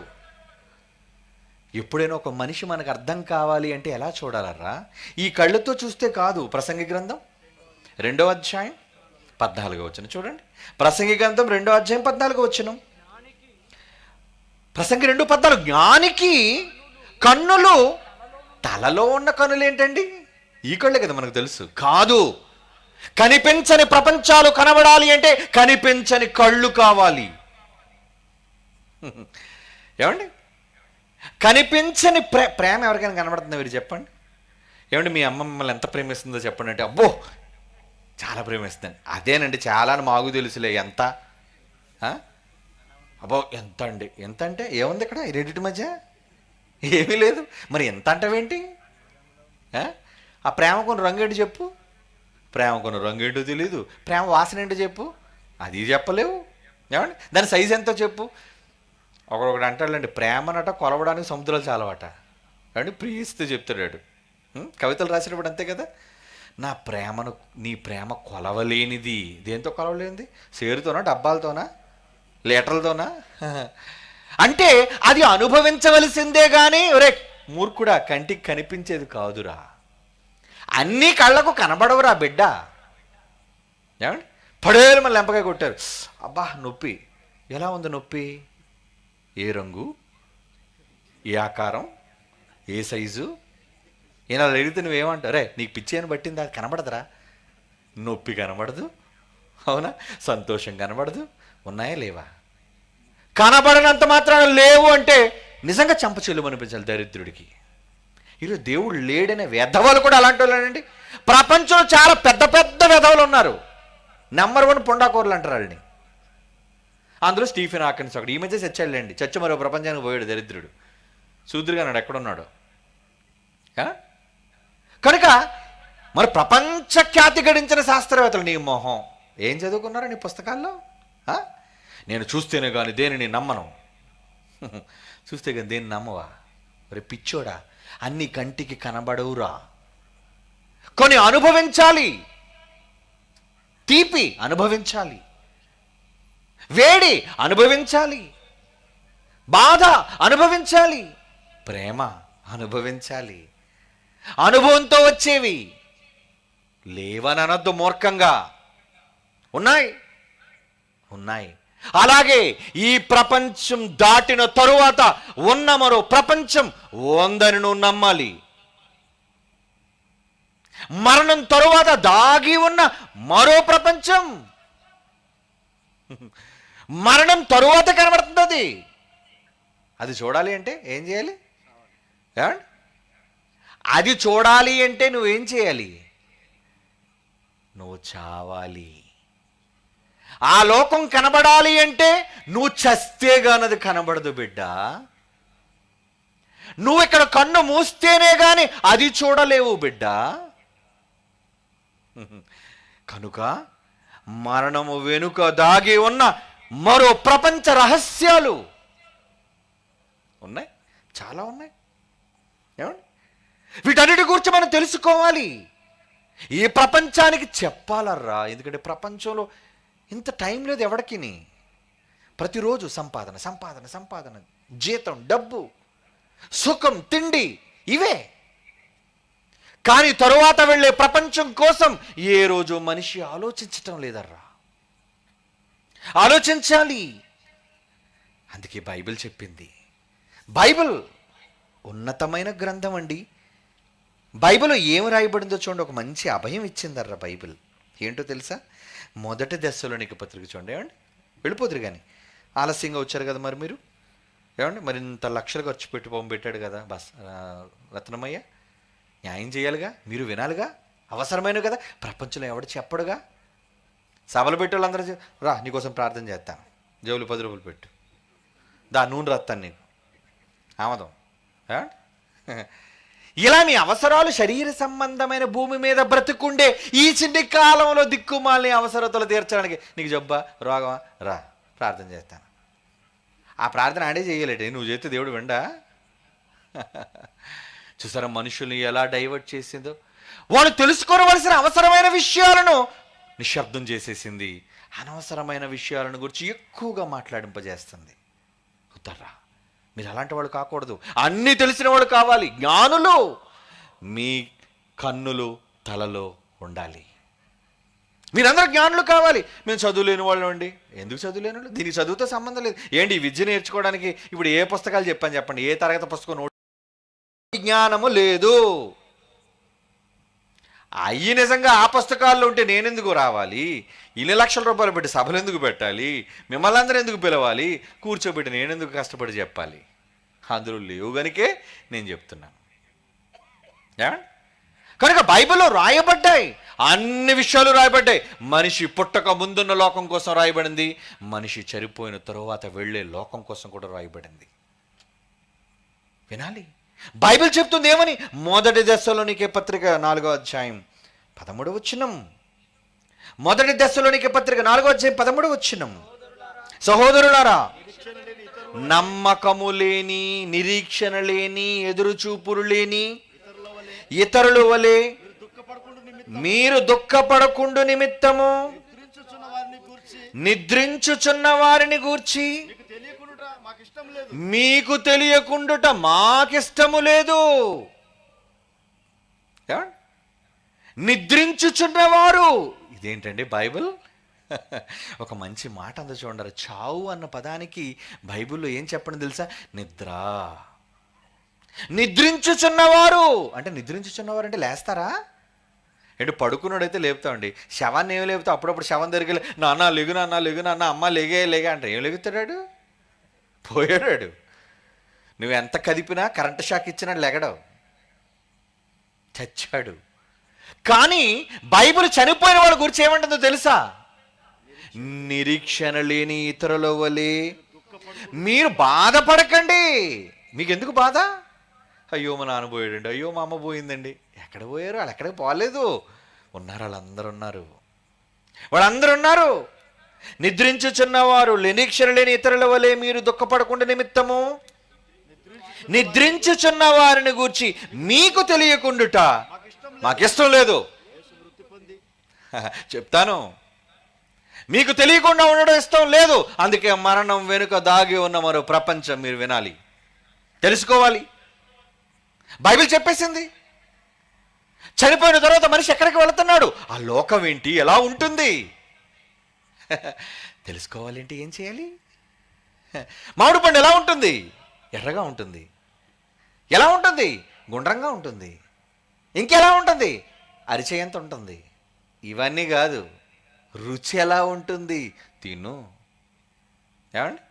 ఎప్పుడైనా ఒక మనిషి మనకు అర్థం కావాలి అంటే ఎలా చూడాలరా? ఈ కళ్ళతో చూస్తే కాదు. ప్రసంగి గ్రంథం 2వ అధ్యాయం 14వ వచనం చూడండి. ప్రసంగి గ్రంథం 2వ అధ్యాయం 14వ వచనం. ప్రసంగి 2:14. జ్ఞానికి కన్నులు, తలలో ఉన్న కన్నులు ఏంటండి? ఈ కళ్ళే కదా మనకు తెలుసు. కాదు, కనిపించని ప్రపంచాలు కనబడాలి అంటే కనిపించని కళ్ళు కావాలి. ఏమండి, కనిపించని ప్రేమ ఎవరికైనా కనబడుతుందా మీరు చెప్పండి? ఏమండి, మీ అమ్మ మిమ్మల్ని ఎంత ప్రేమిస్తుందో చెప్పండి అంటే, అబ్బో చాలా ప్రేమిస్తుంది. అదేనండి చాలా మాకు తెలుసులే. ఎంత? అబ్బో ఎంత అండి, ఎంత అంటే ఏముంది ఇక్కడ? ఈ రెండింటి మధ్య ఏమీ లేదు. మరి ఎంత అంటావేంటి? ఆ ప్రేమ కొన్ని రంగేంటి చెప్పు, ప్రేమ కొన్ని రంగేంటో తెలీదు, ప్రేమ వాసన ఏంటో చెప్పు, అది చెప్పలేవు. ఏమండి, దాని సైజు ఎంతో చెప్పు. ఒకడొకడు అంటాడండి, ప్రేమనట కొలవడానికి సముద్రాలు చాలవట. ఏమండి, ప్రియస్తూ చెప్తాడు. కవితలు రాసినప్పుడు అంతే కదా, నా ప్రేమను, నీ ప్రేమ కొలవలేనిది. దేంతో కొలవలేనిది? సేరుతోనా, డబ్బాలతోనా, లీటర్లతోనా? అంటే అది అనుభవించవలసిందే కానీ ఒరే మూర్ఖుడా కంటికి కనిపించేది కాదురా. అన్నీ కళ్ళకు కనబడవురా బిడ్డ. ఏమండి, పడేరు మళ్ళీ లెంపకాయ కొట్టారు. అబ్బా నొప్పి. ఎలా ఉంది నొప్పి? ఏ రంగు, ఏ ఆకారం, ఏ సైజు? ఈయన అడిగితే నువ్వేమంటావు? నీకు పిచ్చి అని పట్టింది, అది కనబడదురా. నొప్పి కనబడదు, అవునా? సంతోషం కనబడదు. ఉన్నాయా లేవా? కనబడనంత మాత్రాన లేవు అంటే నిజంగా చెంపచెల్లు అనిపించాలి దరిద్రుడికి. ఈరోజు దేవుడు లేడనే వెధవలు కూడా అలాంటి వాళ్ళండి. ప్రపంచంలో చాలా పెద్ద పెద్ద వెధవలు ఉన్నారు. నెంబర్ 1 పొండాకూరలు అంటారు వాళ్ళని. అందులో స్టీఫెన్ హాకిన్స్ ఒకడు. ఈ మధ్య చచ్చాడులేండి, చచ్చి మరో ప్రపంచానికి పోయాడు దరిద్రుడు. శూద్రుగా నాడు ఎక్కడున్నాడు? కనుక మరి ప్రపంచ ఖ్యాతి గడించిన శాస్త్రవేత్తలు, నీ మొహం ఏం చదువుకున్నారా నీ పుస్తకాల్లో? నేను చూస్తేనే కానీ దేనిని నమ్మను. చూస్తే కానీ దేన్ని నమ్మవా? మరి పిచ్చోడా, అన్ని కంటికి కనబడవురా. కొన్ని అనుభవించాలి, తీపి అనుభవించాలి, వేడి అనుభవించాలి, బాధ అనుభవించాలి, ప్రేమ అనుభవించాలి. అనుభవంతో వచ్చేవి లేవననొద్దు మూర్ఖంగా. ఉన్నాయి ఉన్నాయి. అలాగే ఈ ప్రపంచం దాటిన తరువాత ఉన్న మరో ప్రపంచం ఉందని నువ్వు నమ్మాలి. మరణం తరువాత దాగి ఉన్న మరో ప్రపంచం మరణం తరువాత కనబడుతుంది అది. అది చూడాలి అంటే ఏం చేయాలి? ఏమండి? అది చూడాలి అంటే నువ్వేం చేయాలి? నువ్వు చావాలి. ఆ లోకం కనబడాలి అంటే నువ్వు చస్తే గానది కనబడదు బిడ్డ. నువ్వు ఇక్కడ కన్ను మూస్తేనే గాని అది చూడలేవు బిడ్డ. కనుక మరణము వెనుక దాగి ఉన్న మరో ప్రపంచ రహస్యాలు ఉన్నాయి, చాలా ఉన్నాయి. ఏమండి? వీటన్నిటి గురించి మనం తెలుసుకోవాలి. ఈ ప్రపంచానికి చెప్పాలర్రా. ఎందుకంటే ప్రపంచంలో ఇంత టైం లేదు ఎవడికిని. ప్రతిరోజు సంపాదన సంపాదన సంపాదన, జీతం, డబ్బు, సుఖం, తిండి, ఇవే. కానీ తరువాత వెళ్ళే ప్రపంచం కోసం ఏ రోజు మనిషి ఆలోచించటం లేదర్రా. ఆలోచించాలి. అందుకే బైబిల్ చెప్పింది. బైబిల్ ఉన్నతమైన గ్రంథం అండి. బైబిల్లో ఏం రాయబడిందో చూడండి. ఒక మంచి అభయం ఇచ్చిందర్రా బైబిల్. ఏంటో తెలుసా? మొదటి దశలోనికి పత్రిక చూడండి. ఏమండి? వెళ్ళిపోతురు కానీ ఆలస్యంగా వచ్చారు కదా మరి మీరు. ఏమండి? మరి ఇంత లక్షలు ఖర్చు పెట్టి పెట్టాడు కదా రత్నమయ్య. న్యాయం చేయాలిగా, మీరు వినాలిగా, అవసరమైన కదా. ప్రపంచంలో ఎవడు చెప్పడుగా. సభలు పెట్టి వాళ్ళందరూ రా నీకోసం ప్రార్థన చేస్తాను, జేబులు 10 రూపాయలు పెట్టు, దా నూనె రాస్తాను నీకు, ఆమదం. ఇలా మీ అవసరాలు శరీర సంబంధమైన భూమి మీద బ్రతుకుండే ఈ చిన్ని కాలంలో దిక్కుమాలని అవసరతలు తీర్చడానికి నీకు జబ్బా, రోగమా, రా ప్రార్థన చేస్తాను. ఆ ప్రార్థన ఆడే చేయలేటే, నువ్వు చేస్తే దేవుడు విండా? చూసారా మనుషుల్ని ఎలా డైవర్ట్ చేసిందో. వాళ్ళు తెలుసుకోవలసిన అవసరమైన విషయాలను నిశ్శబ్దం చేసేసింది. అనవసరమైన విషయాలను గురించి ఎక్కువగా మాట్లాడింపజేస్తుంది. కుదర్రా, మీరు అలాంటి వాళ్ళు కాకూడదు. అన్నీ తెలిసిన వాళ్ళు కావాలి, జ్ఞానులు. మీ కన్నులు తలలో ఉండాలి. మీరందరూ జ్ఞానులు కావాలి. మేము చదువులేని వాళ్ళు అండి. ఎందుకు చదువులేని వాళ్ళు? దీనికి చదువుతో సంబంధం లేదు. ఏంటి విద్య నేర్చుకోవడానికి ఇప్పుడు ఏ పుస్తకాలు చెప్పండి, ఏ తరగతి పుస్తకం జ్ఞానము లేదు. అయ్యి నిజంగా ఆ పుస్తకాల్లో ఉంటే నేనెందుకు రావాలి? ఇన్ని లక్షల రూపాయలు పెట్టి సభలు ఎందుకు పెట్టాలి? మిమ్మల్ని అందరూ ఎందుకు పిలవాలి? కూర్చోబెట్టి నేనెందుకు కష్టపడి చెప్పాలి? అందులో లేవు గనుకే నేను చెప్తున్నాను. కనుక బైబిల్లో రాయబడ్డాయి, అన్ని విషయాలు రాయబడ్డాయి. మనిషి పుట్టక ముందున్న లోకం కోసం రాయబడింది, మనిషి చనిపోయిన తరువాత వెళ్ళే లోకం కోసం కూడా రాయబడింది. వినాలి. బైబిల్ చెప్తుంది ఏమని? మొదటి దశలోనికే పత్రిక 4వ అధ్యాయం 13వ వచనం. మొదటి దశలోనికే పత్రిక 4వ అధ్యాయం 13వ వచనం. సహోదరులారా, నమ్మకము లేని, నిరీక్షణ లేని, ఎదురుచూపులు లేని ఇతరుల వలె మీరు దుఃఖపడకుండు నిమిత్తము నిద్రించుచున్న వారిని గూర్చి మీకు తెలియకుండుట మాకిష్టము లేదు. నిద్రించుచున్నవారు, ఇదేంటండి బైబిల్? ఒక మంచి మాట అంద చూడండి. చావు అన్న పదానికి బైబిల్లో ఏం చెప్పండి తెలుసా? నిద్ర. నిద్రించుచున్నవారు అంటే, నిద్రించుచున్నవారు అంటే లేస్తారా? ఏంటి పడుకున్నాడైతే లేపుతామండి. శవాన్ని ఏమి లేపుతా? అప్పుడప్పుడు శవం దగ్గరికి నాన్న లేగు, నాన్న లేగు, నాన్న అమ్మ లేగే లేగా అంటే ఏం లేగుతాడాడు? పోయాడాడు. నువ్వు ఎంత కదిపినా, కరెంటు షాక్ ఇచ్చినా లెగడవు, చచ్చాడు. కానీ బైబిల్ చనిపోయిన వాళ్ళ గురించి ఏమంటుందో తెలుసా? నిరీక్షణ లేని ఇతరుల వలె మీరు బాధపడకండి. మీకు ఎందుకు బాధ? అయ్యో మా నాన్న పోయాడండి, అయ్యో మా అమ్మ పోయిందండి. ఎక్కడ పోయారు? వాళ్ళు ఎక్కడికి పోలేదు, ఉన్నారు. వాళ్ళందరూ ఉన్నారు. నిద్రించుచున్నవారు నిరీక్షణ లేని ఇతరుల వలె మీరు దుఃఖపడకుండా నిమిత్తము నిద్రించుచున్న వారిని గూర్చి మీకు తెలియకుండుట మాకిష్టం లేదు. చెప్తాను, మీకు తెలియకుండా ఉండడం ఇష్టం లేదు. అందుకే మరణం వెనుక దాగి ఉన్న మరో ప్రపంచం మీరు వినాలి, తెలుసుకోవాలి. బైబిల్ చెప్పేసింది. చనిపోయిన తర్వాత మనిషి ఎక్కడికి వెళుతున్నాడు, ఆ లోకం ఏంటి, ఎలా ఉంటుంది తెలుసుకోవాలంటే ఏం చేయాలి? మామిడి పండు ఎలా ఉంటుంది? ఎర్రగా ఉంటుంది. ఎలా ఉంటుంది? గుండ్రంగా ఉంటుంది. ఇంకెలా ఉంటుంది? అరిచేయంత ఉంటుంది. ఇవన్నీ కాదు, రుచి ఎలా ఉంటుంది? తిను. ఏమండి?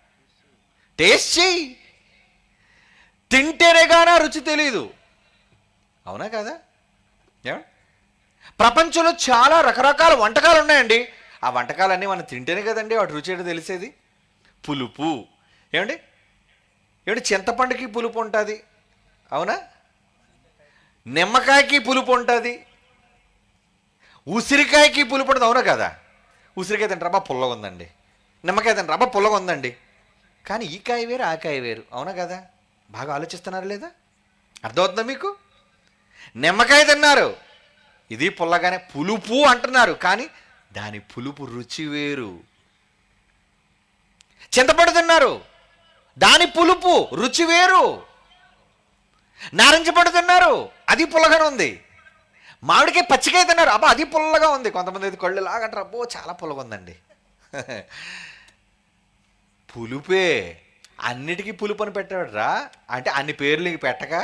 టేస్ట్ చెయ్యి. తింటేనే కానీ ఆ రుచి తెలీదు. అవునా కదా? ఏమండి? ప్రపంచంలో చాలా రకరకాల వంటకాలు ఉన్నాయండి. ఆ వంటకాలన్నీ మనం తింటేనే కదండి వాటి రుచి ఏంటో తెలిసేది. పులుపు ఏమండి? చింతపండుకి పులుపు ఉంటుంది, అవునా? నిమ్మకాయకి పులుపు ఉంటుంది, ఉసిరికాయకి పులుపు ఉంటుంది, అవునా కదా? ఉసిరికాయ తింటారా, అబ్బా పుల్లగా ఉందండి. నిమ్మకాయ తింటారా, అబ్బా పుల్లగా ఉందండి. కానీ ఈ కాయ వేరు, ఆ కాయ వేరు, అవునా కదా? బాగా ఆలోచిస్తున్నారు లేదా? అర్థమవుతుందా మీకు? నిమ్మకాయ తిన్నారు, ఇది పుల్లగానే పులుపు అంటున్నారు, కానీ దాని పులుపు రుచి వేరు. చింతపండు తిన్నారు, దాని పులుపు రుచి వేరు. నారింజ పండు తిన్నారు, అది పుల్లగానే ఉంది. మామిడికాయ పచ్చికాయ తిన్నారు, అబ్బా అది పుల్లగా ఉంది. కొంతమంది అయితే కళ్ళు లాగంటారు, అబ్బో చాలా పుల్లగా ఉందండి. పులుపే. అన్నిటికీ పులుపు అని పెట్టాడురా. అంటే అన్ని పేర్లు పెట్టక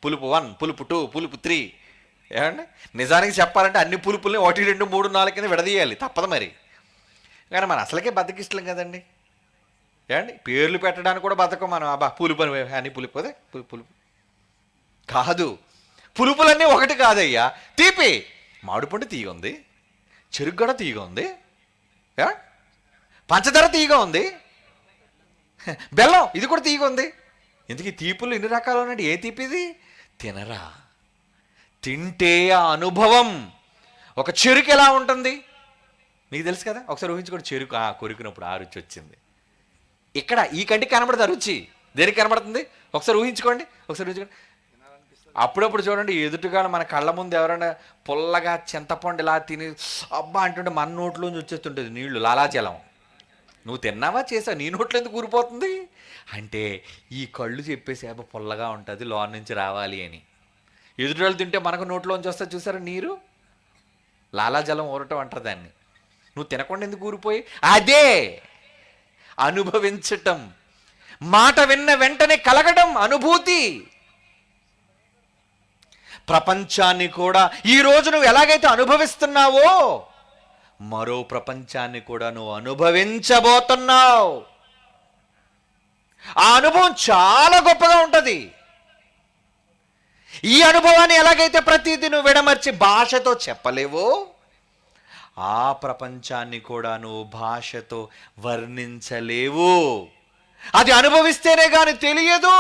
పులుపు 1, పులుపు 2, పులుపు 3. ఏమండి? నిజానికి చెప్పాలంటే అన్ని పులుపుల్ని 1, 2, 3, 4 కింద విడదీయాలి, తప్పదు మరి. కానీ మన అసలుకే బద్దకిష్టం కదండి. ఏమండి? పేర్లు పెట్టడానికి కూడా బతకం మనం. అబ్బా పులుపు అని, అన్ని పులుపు అదే పులుపు కాదు. పులుపులన్నీ ఒకటి కాదయ్యా. తీపి, మామిడి పండు తీగ ఉంది, చెరుకు కూడా తీగ ఉంది, పంచదార తీగ ఉంది, బెల్లం ఇది కూడా తీగ ఉంది. ఎందుకు ఈ తీపులు ఎన్ని రకాలు ఉన్నాయండి? ఏ తీపి ఇది? తినరా, తింటే ఆ అనుభవం. ఒక చెరుకు ఎలా ఉంటుంది మీకు తెలుసు కదా? ఒకసారి ఊహించుకోండి, చెరుకు కొరికినప్పుడు ఆ రుచి వచ్చింది. ఇక్కడ ఈ కంటికి కనబడుతుంది ఆ రుచి. దేనికి కనబడుతుంది? ఒకసారి ఊహించుకోండి, ఒకసారి ఊహించుకోండి. అప్పుడప్పుడు చూడండి, ఎదుటిగా మన కళ్ళ ముందు ఎవరైనా పుల్లగా చింతపండు ఇలా తిని అబ్బా అంటుంటే మన నోట్లోంచి వచ్చేస్తుంటుంది నీళ్లు, లాలాజలం. నువ్వు తిన్నావా, చేసావు, నీ నోట్లో ఎందుకు ఊరిపోతుంది అంటే ఈ కళ్ళు చెప్పేసి అబ్బా పుల్లగా ఉంటుంది, లోన్ నుంచి రావాలి అని. ఎదుటి వాళ్ళు తింటే మనకు నోట్లోంచి వస్తే చూసారా నీరు, లాలాజలం ఊరటం అంటారు దాన్ని. నువ్వు తినకుండా ఎందుకు ఊరిపోయి? అదే అనుభవించటం. మాట విన్న వెంటనే కలగడం అనుభూతి. ప్రపంచాన్ని కూడా ఈరోజు నువ్వు ఎలాగైతే అనుభవిస్తున్నావో మరో ప్రపంచాన్ని కూడా నువ్వు అనుభవించబోతున్నావు. ఆ అనుభవం చాలా గొప్పగా ఉంటుంది. ఈ అనుభవాన్ని ఎలాగైతే ప్రతిదీ నువ్వు విడమర్చి భాషతో చెప్పలేవో ఆ ప్రపంచాన్ని కూడా నువ్వు భాషతో వర్ణించలేవు. అది అనుభవిస్తేనే కానీ తెలియదు.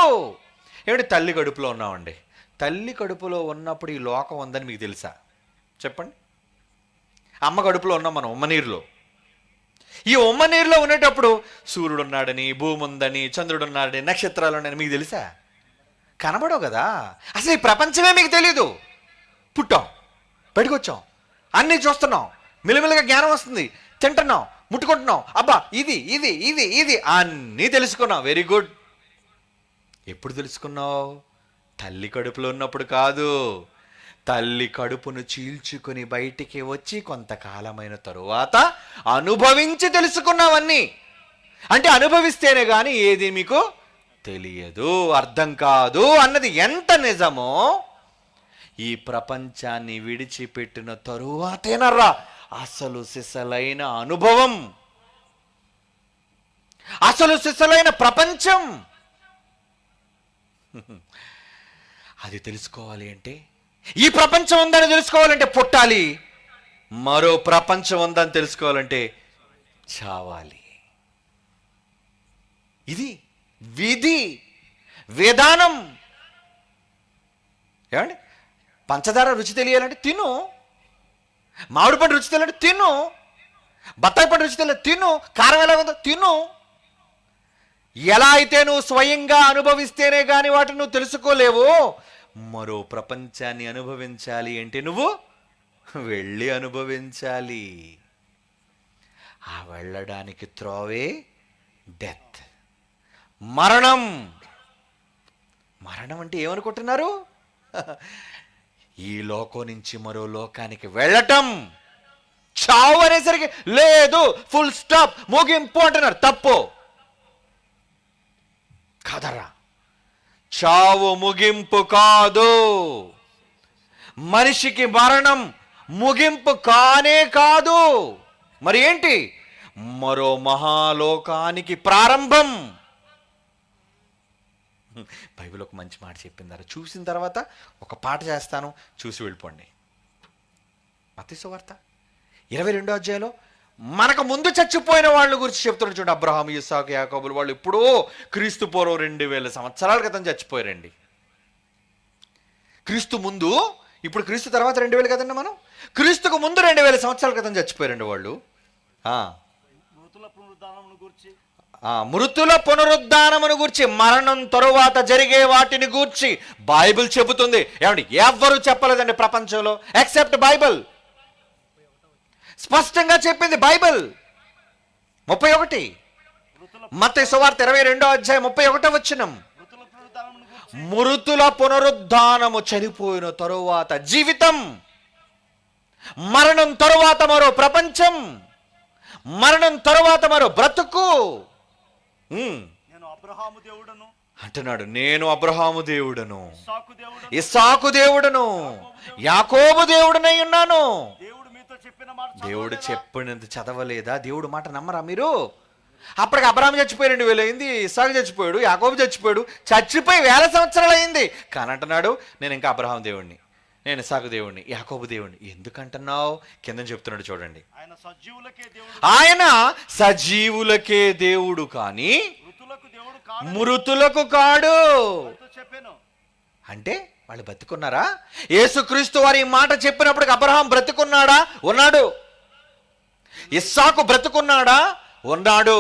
ఏమిటి? తల్లి కడుపులో ఉన్నామండి. తల్లి కడుపులో ఉన్నప్పుడు ఈ లోకం ఉందని మీకు తెలుసా? చెప్పండి. అమ్మ కడుపులో ఉన్నాం మనం, ఉమ్మనీరులో. ఈ ఉమ్మనీరులో ఉండేటప్పుడు సూర్యుడు ఉన్నాడని, భూమి ఉందని, చంద్రుడు ఉన్నాడని, నక్షత్రాలు ఉన్నాయని మీకు తెలుసా? కనబడవు కదా. అసలు ఈ ప్రపంచమే మీకు తెలీదు. పుట్టాం, బయటకు వచ్చాం, అన్నీ చూస్తున్నాం, మిలమిలగా జ్ఞానం వస్తుంది, తింటున్నాం, ముట్టుకుంటున్నాం, అబ్బా ఇది ఇది ఇది ఇది అన్నీ తెలుసుకున్నాం. Very good. ఎప్పుడు తెలుసుకున్నావు? తల్లి కడుపులో ఉన్నప్పుడు కాదు. తల్లి కడుపును చీల్చుకొని బయటికి వచ్చి కొంతకాలమైన తరువాత అనుభవించి తెలుసుకున్నావన్నీ. అంటే అనుభవిస్తేనే కానీ ఏది మీకు తెలియదు, అర్థం కాదు అన్నది ఎంత నిజమో ఈ ప్రపంచాన్ని విడిచిపెట్టిన తరువాతేనరా అసలు సిసలైన అనుభవం, అసలు సిసలైన ప్రపంచం. అది తెలుసుకోవాలి అంటే, ఈ ప్రపంచం ఉందని తెలుసుకోవాలంటే పుట్టాలి, మరో ప్రపంచం ఉందని తెలుసుకోవాలంటే చావాలి. ఇది విధి విధానం. ఏమండి? పంచదార రుచి తెలియాలంటే తిను, మామిడి పండు రుచి తెలియాలంటే తిను, బత్తాయి పండు రుచి తెలియాలంటే తిను, కారం ఎలా ఉందో తిను. ఎలా అయితే నువ్వు స్వయంగా అనుభవిస్తేనే కానీ వాటిని నువ్వు తెలుసుకోలేవు, మరో ప్రపంచాన్ని అనుభవించాలి అంటే నువ్వు వెళ్ళి అనుభవించాలి. ఆ వెళ్ళడానికి త్రోవే డెత్, మరణం. మరణం అంటే ఏమనుకుంటున్నారు? ఈ లోకం నుంచి మరో లోకానికి వెళ్ళటం. చావు అనేసరికి లేదు, ఫుల్ స్టాప్, ముగింపు అంటున్నారు. తప్పు కాదరా. చావు ముగింపు కాదు. మనిషికి మరణం ముగింపు కానే కాదు. మరి ఏంటి? మరో మహాలోకానికి ప్రారంభం. బైబిల్ ఒక మంచి మాట చెప్పిందారు. చూసిన తర్వాత ఒక పాట చేస్తాను, చూసి వెళ్ళిపోండి. మత్తయి సువార్త 22వ అధ్యాయంలో మనకు ముందు చచ్చిపోయిన వాళ్ళ గురించి చెప్తున్నాడు చూడండి. అబ్రహాము, ఇస్సాకు, యాకోబులు వాళ్ళు ఎప్పుడో క్రీస్తు పూర్వం 2000 సంవత్సరాల క్రితం చచ్చిపోయారండి. క్రీస్తు ముందు, ఇప్పుడు క్రీస్తు తర్వాత 2000 కదండి. మనం క్రీస్తుకు ముందు 2000 సంవత్సరాల క్రితం చచ్చిపోయారండి వాళ్ళు. మృతుల పునరుద్ధానమును గూర్చి, మరణం తరువాత జరిగే వాటిని గూర్చి బైబిల్ చెబుతుంది. ఏమండి, ఎవ్వరూ చెప్పలేదండి ప్రపంచంలో ఎక్సెప్ట్ బైబిల్. స్పష్టంగా చెప్పింది బైబిల్. 31 మత్తయి సువార్త 22వ అధ్యాయం 31వ వచనం. మృతుల పునరుద్ధానము, చనిపోయిన తరువాత జీవితం, మరణం తరువాత మరో ప్రపంచం, మరణం తరువాత మరో బ్రతుకు అంటున్నాడు. నేను అబ్రహాము దేవుడను, ఇస్సాకు దేవుడను, యాకోబు దేవుడనై ఉన్నాను. దేవుడు చెప్పినంత చదవలేదా? దేవుడు మాట నమ్మరా మీరు? అప్పటికి అబ్రహాము చచ్చిపోయి 2000 అయింది, ఇస్సాకు చచ్చిపోయాడు, యాకోబు చచ్చిపోయాడు, చచ్చిపోయి 1000 సంవత్సరాలు అయింది. కానీ అంటున్నాడు, నేను ఇంకా అబ్రహాము దేవుడిని, నేను ఇస్సాకు దేవుడిని, యాకోబు దేవుడిని. ఎందుకంటున్నావు? కింద చెప్తున్నాడు చూడండి. ఆయన సజీవులకే దేవుడు కానీ మృతులకు కాడు. అంటే వాళ్ళు బతికున్నారా? యేసుక్రీస్తు వారి ఈ మాట చెప్పినప్పుడు అబ్రహాం బ్రతికున్నాడా? ఉన్నాడు. ఇస్సాకు బ్రతికున్నాడా? ఉన్నాడు.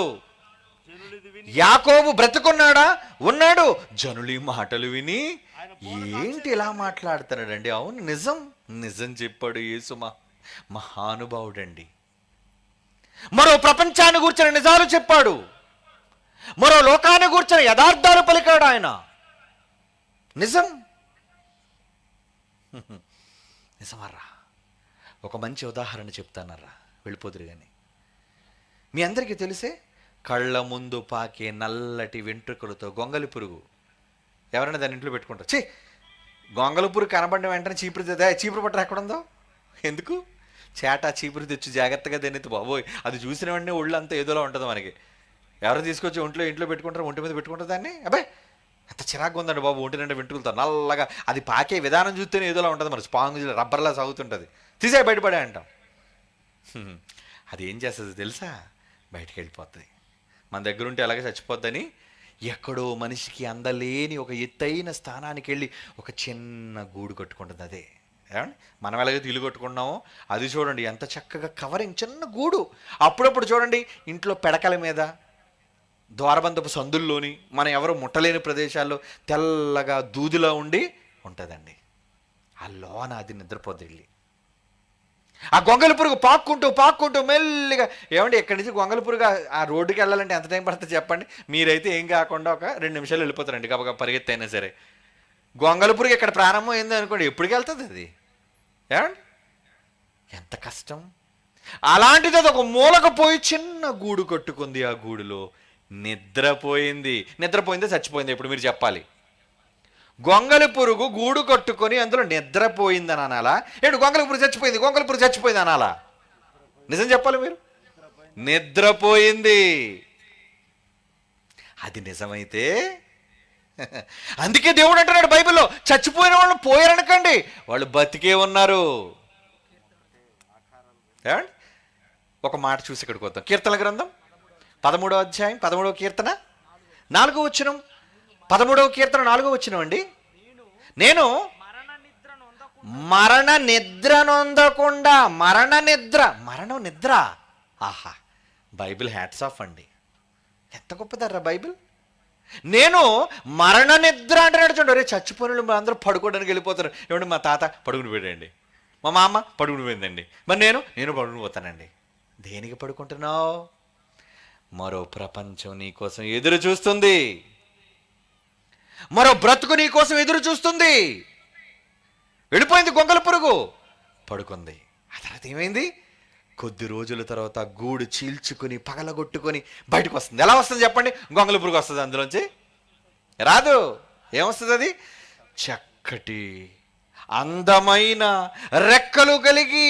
యాకోబు బ్రతికున్నాడా? ఉన్నాడు. జనులు మాటలు విని ఏంటి ఇలా మాట్లాడుతున్నాడండి? అవును, నిజం నిజం చెప్పాడు యేసు. మహానుభావుడండి. మరో ప్రపంచాన్ని గూర్చిన నిజాలు చెప్పాడు, మరో లోకాన్ని గూర్చిన యథార్థాలు పలికాడు ఆయన. నిజం నిజమర్రా. ఒక మంచి ఉదాహరణ చెప్తానర్రా, వెళ్ళిపోదురు కానీ. మీ అందరికీ తెలిసే కళ్ళ ముందు పాకే నల్లటి వెంట్రుకలతో గొంగలి పురుగు. ఎవరైనా దాని ఇంట్లో పెట్టుకుంటారు. గొంగలి పురుగు కనబడిన వెంటనే చీపురు పట్టరు ఎక్కడుందో? ఎందుకు? చేట చీపురు తెచ్చి జాగ్రత్తగా దాన్ని, బాబోయ్ అది చూసిన వెంటనే ఒళ్ళు అంతా ఏదోలా ఉంటుంది మనకి. ఎవరు తీసుకొచ్చి ఇంట్లో పెట్టుకుంటారు, ఒంటి మీద పెట్టుకుంటారు దాన్ని. అబ్బాయి ఎంత చిరాకు ఉందండి బాబు, ఒంటి నిండా వెంట్రుకలతో నల్లగా. అది పాకే విధానం చూస్తేనే ఏదోలా ఉంటుంది, మరి స్పాంజ్ రబ్బర్లా సాగుతుంటుంది. తీసే బయటపడే అంటాం. అది ఏం చేస్తుంది తెలుసా? బయటికి వెళ్ళిపోతుంది. మన దగ్గర ఉంటే అలాగే చచ్చిపోద్దని ఎక్కడో మనిషికి అందలేని ఒక ఎత్తైన స్థానానికి వెళ్ళి ఒక చిన్న గూడు కట్టుకుంటుంది. అదే ఏమండి, మనం ఎలాగైతే ఇల్లు కట్టుకున్నామో అది చూడండి ఎంత చక్కగా కవరింగ్, చిన్న గూడు. అప్పుడప్పుడు చూడండి ఇంట్లో పెడకల మీద, ద్వారబంధపు సందుల్లోని, మనం ఎవరు ముట్టలేని ప్రదేశాల్లో తెల్లగా దూదిలా ఉండి ఉంటుందండి. ఆ లోన అది నిద్రపోద్ది వెళ్ళి. ఆ గొంగలి పురుగు పాక్కుంటూ మెల్లిగా, ఏమండి ఎక్కడి నుంచి గొంగలి పురుగు ఆ రోడ్డుకి వెళ్ళాలంటే ఎంత టైం పడుతుంది చెప్పండి? మీరైతే ఏం కాకుండా ఒక 2 నిమిషాలు వెళ్ళిపోతారండి, కాబట్టి పరిగెత్తైనా సరే. గొంగలి పురుగు ఎక్కడ ప్రారంభం అయింది అనుకోండి, ఎప్పటికి వెళ్తుంది అది? ఏమండి ఎంత కష్టం. అలాంటిది అది ఒక మూలకు పోయి చిన్న గూడు కట్టుకుంది. ఆ గూడులో నిద్రపోయిందే చచ్చిపోయింది? ఇప్పుడు మీరు చెప్పాలి. గొంగలి పురుగు గూడు కట్టుకొని అందులో నిద్రపోయిందని అనాలా? గొంగలి పురుగు చచ్చిపోయింది అనాలా? నిజం చెప్పాలి మీరు. నిద్రపోయింది. అది నిజమైతే అందుకే దేవుడు అంటున్నాడు బైబిల్లో, చచ్చిపోయిన వాళ్ళు పోయారనకండి, వాళ్ళు బతికే ఉన్నారు. ఒక మాట చూసి ఇక్కడికి వద్దాం. కీర్తన గ్రంథం 13వ అధ్యాయం 13వ కీర్తన 4వ వచనం. 13వ కీర్తన 4వ వచనం అండి. నేను మరణ నిద్ర నొందకుండా, మరణం నిద్ర. ఆహా, బైబిల్ హ్యాట్స్ ఆఫ్ అండి. ఎంత గొప్పదర్రా బైబిల్. నేను మరణ నిద్ర అంటున్నాడు చూడండి. రే చచ్చిపోయిన అందరూ పడుకోవడానికి వెళ్ళిపోతారు. ఏమంటే మా తాత పడుకుని పోయాడండి, మా మామ పడుకుని పోయిందండి, మరి నేను పడుకుని పోతానండి. దేనికి పడుకుంటున్నావు? మరో ప్రపంచం నీ కోసం ఎదురు చూస్తుంది, మరో బ్రతుకు నీ కోసం ఎదురు చూస్తుంది. వెళ్ళిపోయింది గొంగలి పురుగు, పడుకుంది. ఆ తర్వాత ఏమైంది? కొద్ది రోజుల తర్వాత గూడు చీల్చుకుని పగలగొట్టుకొని బయటకు వస్తుంది. ఎలా వస్తుంది చెప్పండి? గొంగలి పురుగు వస్తుంది అందులోంచి? రాదు. ఏమొస్తుంది అది? చక్కటి అందమైన రెక్కలు కలిగి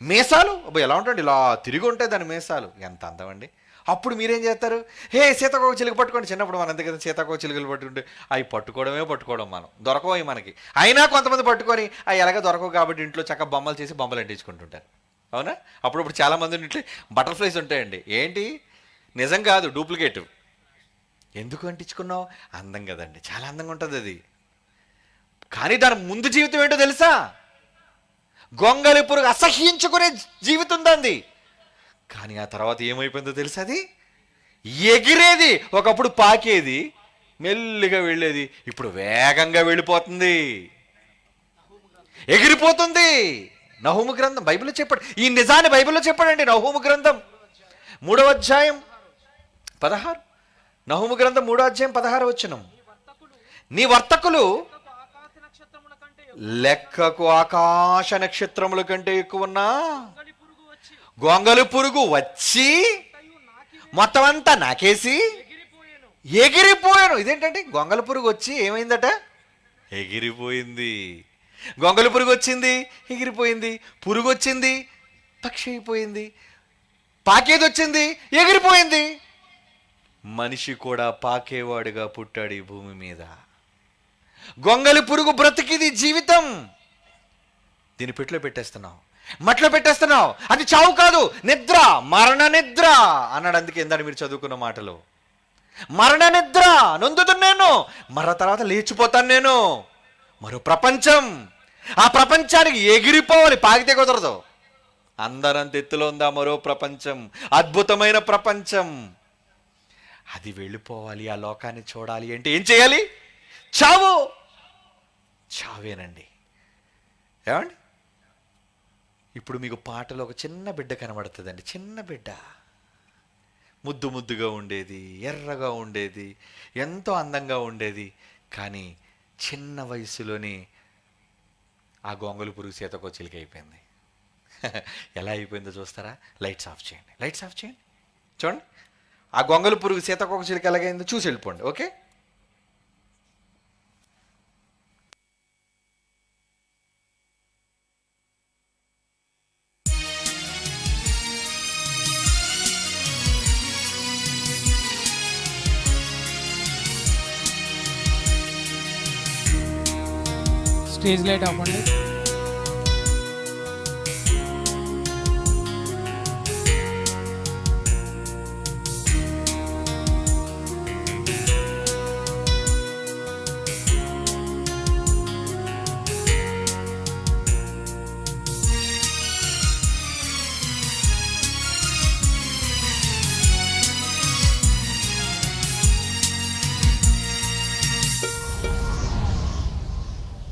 మీసాలు ఎలా ఉంటాడు, ఇలా తిరిగి ఉంటాయి దాని మీసాలు, ఎంత అందం అండి. అప్పుడు మీరేం చేస్తారు, హే సీతాకోక చిలుక పట్టుకోండి. చిన్నప్పుడు మన అంతే కదా, సీతాకోక చిలుకలు పట్టుకుంటే అవి పట్టుకోవడం మనం దొరకవు మనకి. అయినా కొంతమంది పట్టుకొని అవి ఎలాగ దొరకవు కాబట్టి ఇంట్లో చక్కగా బొమ్మలు చేసి బొమ్మలు అంటించుకుంటుంటారు. అవునా? అప్పుడప్పుడు చాలామంది ఇంట్లో బటర్ఫ్లైస్ ఉంటాయండి. ఏంటి, నిజం కాదు, డూప్లికేట్. ఎందుకు అంటించుకున్నావు? అందం కదండి, చాలా అందంగా ఉంటుంది అది. కానీ దాని ముందు జీవితం ఏంటో తెలుసా? గొంగలి పురుగు అసహ్యించుకునే జీవితం దాంది. కానీ ఆ తర్వాత ఏమైపోయిందో తెలుసా? అది ఎగిరేది, ఒకప్పుడు పాకేది, మెల్లిగా వెళ్ళేది, ఇప్పుడు వేగంగా వెళ్ళిపోతుంది, ఎగిరిపోతుంది. నహూము గ్రంథం బైబిల్లో చెప్పాడు, ఈ నిజాన్ని బైబిల్లో చెప్పాడండి. నహూము గ్రంథం 3వ అధ్యాయం 16. నహూము గ్రంథం 3వ అధ్యాయం 16 వచనం. నీ వర్తకులు లెక్కకు ఆకాశ నక్షత్రముల కంటే ఎక్కువ ఉన్నా గొంగలి పురుగు వచ్చి మొత్తం అంతా నాకేసి ఎగిరిపోయాను. ఇదేంటంటే గొంగలి పురుగు వచ్చి ఏమైందట? ఎగిరిపోయింది. గొంగలి పురుగు వచ్చింది, ఎగిరిపోయింది. పురుగు వచ్చింది, పక్షి అయిపోయింది. పాకేది వచ్చింది, ఎగిరిపోయింది. మనిషి కూడా పాకేవాడుగా పుట్టాడు ఈ భూమి మీద. గొంగలి పురుగు బ్రతికిది జీవితం. దీని పెట్టులో పెట్టేస్తున్నావు, మట్లో పెట్టేస్తున్నావు. అది చావు కాదు, నిద్ర, మరణ నిద్ర అన్నాడు. అందుకే ఎందని మీరు చదువుకున్న మాటలు, మరణ నిద్ర నొందుతున్నాను, మరణ తర్వాత లేచిపోతాను నేను. మరో ప్రపంచం, ఆ ప్రపంచానికి ఎగిరిపోవాలి, పాకితే కుదరదు. అందరంత ఎత్తులో ఉందా మరో ప్రపంచం, అద్భుతమైన ప్రపంచం. అది వెళ్ళిపోవాలి, ఆ లోకాన్ని చూడాలి అంటే ఏం చేయాలి? చావు, చావేనండి. ఏమండి, ఇప్పుడు మీకు పాటలో ఒక చిన్న బిడ్డ కనబడుతుందండి. చిన్న బిడ్డ, ముద్దు ముద్దుగా ఉండేది, ఎర్రగా ఉండేది, ఎంతో అందంగా ఉండేది. కానీ చిన్న వయసులోనే ఆ గొంగలి పురుగు సీతకో చిలుక అయిపోయింది. ఎలా అయిపోయిందో చూస్తారా? లైట్స్ ఆఫ్ చేయండి, లైట్స్ ఆఫ్ చేయండి, చూడండి. ఆ గొంగలి పురుగు సీతకోక చిలుక ఎలాగైందో చూసి వెళ్ళిపోండి. ఓకే, స్టేజ్ లైట్ ఆపండి.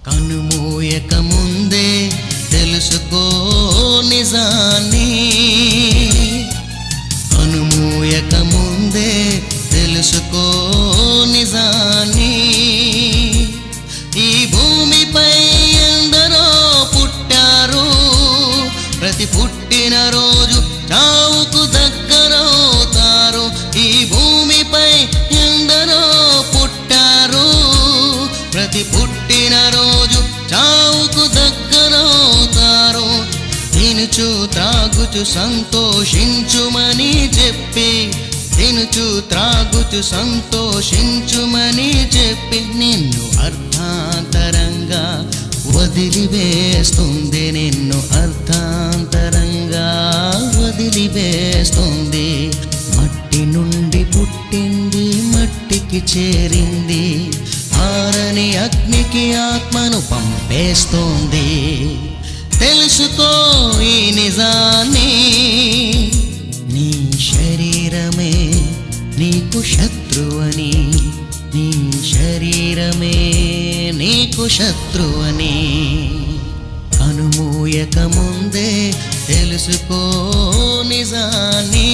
కనుమూయక ముందే తెలుసుకో నిజాన్ని, కనుమూయక ముందే తెలుసుకో నిజాన్ని. ఈ భూమిపై ఎందరో పుట్టారు, ప్రతి పుట్టిన రోజు చావుకు దగ్గరవుతారు. ఈ భూమిపై ఎందరో పుట్టారు, ప్రతి పుట్టిన రోజు చావుకు దగ్గరవుతారు. తినుచు త్రాగుచు సంతోషించుమని చెప్పి, తినుచు త్రాగుచు సంతోషించుమని చెప్పి నిన్ను అర్థాంతరంగా వదిలివేస్తుంది, నిన్ను అర్థాంతరంగా వదిలివేస్తుంది. మట్టి నుండి పుట్టింది, మట్టికి చేరింది, ఆరని అగ్నికి ఆత్మను పంపేస్తోంది. తెలుసుకో ఈ నిజాన్ని, నీ శరీరమే నీకు శత్రువని, నీ శరీరమే నీకు శత్రువని. కనుమూయక ముందే తెలుసుకో నిజాన్ని.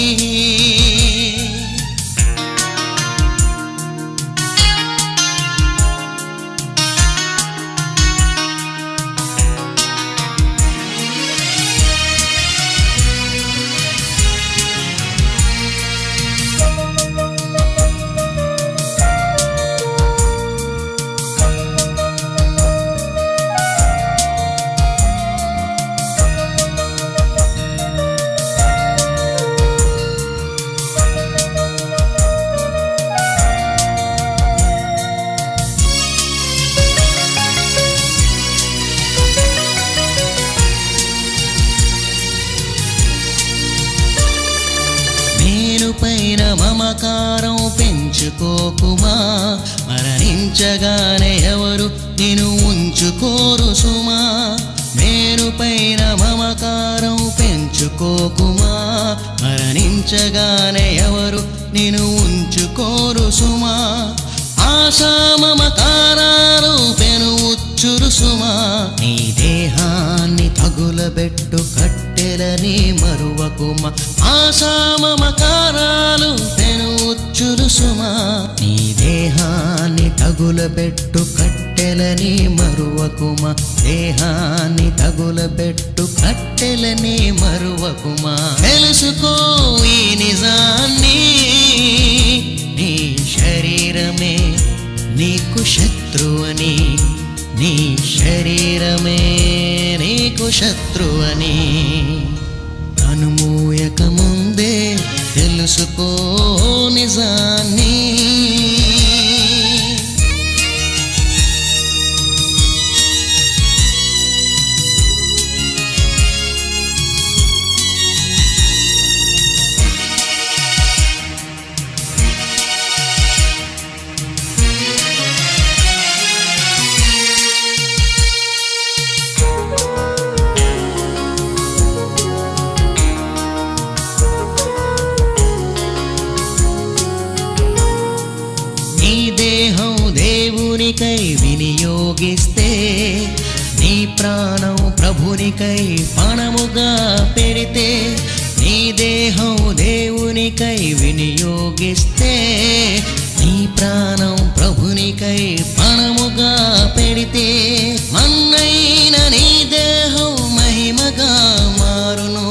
మమకారం పెంచుకోకుమా, మరణించగానే ఎవరు నిన్ను ఉంచుకోరు సుమా. మేలుపైన మమకారం పెంచుకోకుమా, మరణించగానే ఎవరు నిన్ను ఉంచుకోరు సుమా. ఆశా మమకారాలు పెనుచ్చురు సుమా. నీ దేహాన్ని తగులబెట్టు కట్టెలని మరువకుమా. ఆశా మమకారాలు పెనుచ్చురు సుమా. నీ దేహాన్ని తగులబెట్టు కట్టెలని మరువకుమా. దేహాన్ని తగులబెట్టు కట్టెలని మరువకుమా. తెలుసుకో ఈ నిజాన్ని, నీ శరీరమే నీకు శత్రువని, నీ శరీరమే నీకు శత్రువని. కనుమూయక ముందే తెలుసుకో నిజాన్ని. దేవునికై వినియోగిస్తే, నీ ప్రాణం ప్రభునికై పణముగా పెడితే. నీ దేహం దేవునికై వినియోగిస్తే, నీ ప్రాణం ప్రభునికై పణముగా పెడితే. మన్నైన నీ దేహం మహిమగా మారును,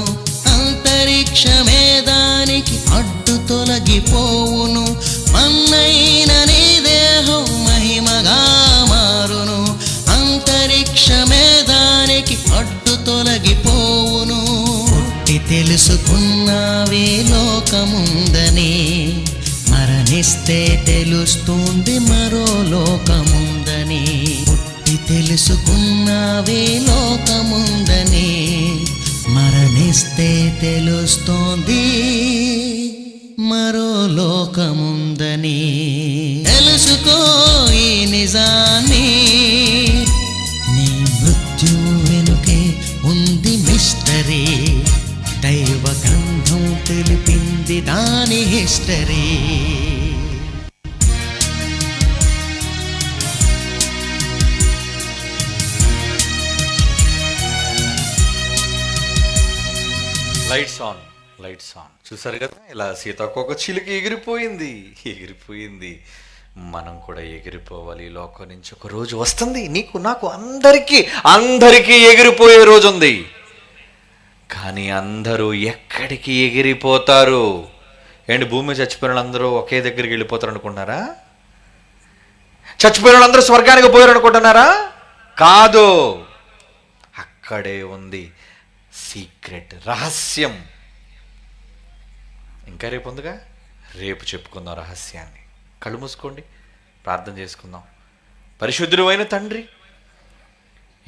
అంతరిక్షమే దానికి అడ్డు తొలగిపోవును. మన్నైన నీ దేహం మహిమగా మారును, అంతరిక్షమే దానికి అడ్డు తొలగిపోవును. పుట్టి తెలుసుకున్నావే లోకముందని, మరణిస్తే తెలుస్తుంది మరో లోకముందని. పుట్టి తెలుసుకున్నావే లోకముందని, మరణిస్తే తెలుస్తోంది మరో లోకముందని. తెలుసుకో ఈ నిజాన్ని, నీ మృత్యువు వెనుకే ఉంది మిస్టరీ. దైవ గ్రంథం తెలిపింది దాని history. Lights on, lights on. చూసారు కదా, ఇలా సీతాకోక చిలుక ఎగిరిపోయింది. మనం కూడా ఎగిరిపోవాలి. ఈ లోకం నుంచి ఒక రోజు వస్తుంది, నీకు నాకు అందరికీ ఎగిరిపోయే రోజు ఉంది. కానీ అందరూ ఎక్కడికి ఎగిరిపోతారు? ఏంటి, భూమి చచ్చిపోయిన వాళ్ళందరూ ఒకే దగ్గరికి వెళ్ళిపోతారు అనుకుంటున్నారా? చచ్చిపోయిన వాళ్ళందరూ స్వర్గానికి పోయారు అనుకుంటున్నారా? కాదు, అక్కడే ఉంది సీక్రెట్, రహస్యం. ఇంకా రేపు ఉందిగా, రేపు చెప్పుకుందాం రహస్యాన్ని. కళ్ళు మూసుకోండి, ప్రార్థన చేసుకుందాం. పరిశుద్ధుడు అయిన తండ్రి,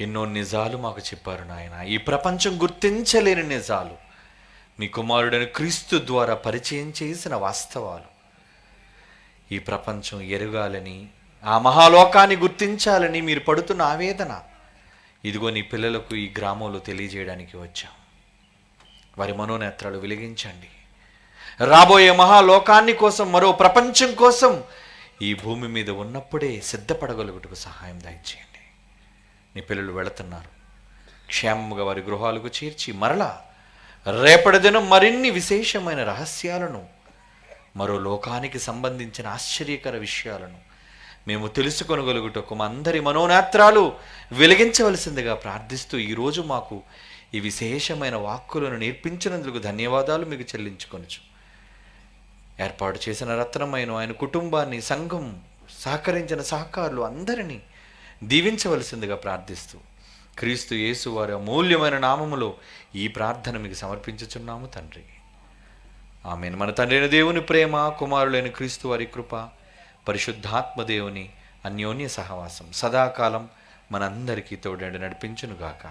ఎన్నో నిజాలు మాకు చెప్పారు నాయన. ఈ ప్రపంచం గుర్తించలేని నిజాలు, మీ కుమారుడైన క్రీస్తు ద్వారా పరిచయం చేసిన వాస్తవాలు. ఈ ప్రపంచం ఎరగాలని, ఆ మహాలోకాన్ని గుర్తించాలని మీరు పడుతున్న ఆవేదన, ఇదిగో నీ పిల్లలకు ఈ గ్రామంలో తెలియజేయడానికి వచ్చాం. వారి మనోనేత్రాలు వెలిగించండి. రాబోయే మహాలోకాన్ని కోసం, మరో ప్రపంచం కోసం ఈ భూమి మీద ఉన్నప్పుడే సిద్ధపడగలుగుటకు సహాయం దయచేయండి. నీ పిల్లలు వెళుతున్నారు, క్షేమంగా వారి గృహాలకు చేర్చి మరలా రేపటి దినం మరిన్ని విశేషమైన రహస్యాలను, మరో లోకానికి సంబంధించిన ఆశ్చర్యకర విషయాలను మేము తెలుసుకొనగలుగుటకు మా అందరి మనోనేత్రాలు వెలిగించవలసిందిగా ప్రార్థిస్తూ, ఈరోజు మాకు ఈ విశేషమైన వాక్కులను నేర్పించినందుకు ధన్యవాదాలు మీకు చెల్లించుకొనుచు. ఏర్పాటు చేసిన రత్నమైన ఆయన కుటుంబాన్ని, సంఘం, సహకరించిన సహకారులు అందరినీ దీవించవలసిందిగా ప్రార్థిస్తూ, క్రీస్తు యేసు వారి అమూల్యమైన నామములో ఈ ప్రార్థన మీకు సమర్పించుచున్నాము తండ్రి. ఆమేన్. మన తండ్రి అయిన దేవుని ప్రేమ, కుమారులైన క్రీస్తు వారి కృప, పరిశుద్ధాత్మ దేవుని అన్యోన్య సహవాసం సదాకాలం మనందరికీ తోడేండి నడిపించునుగాక.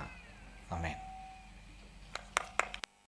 ఆమేన్.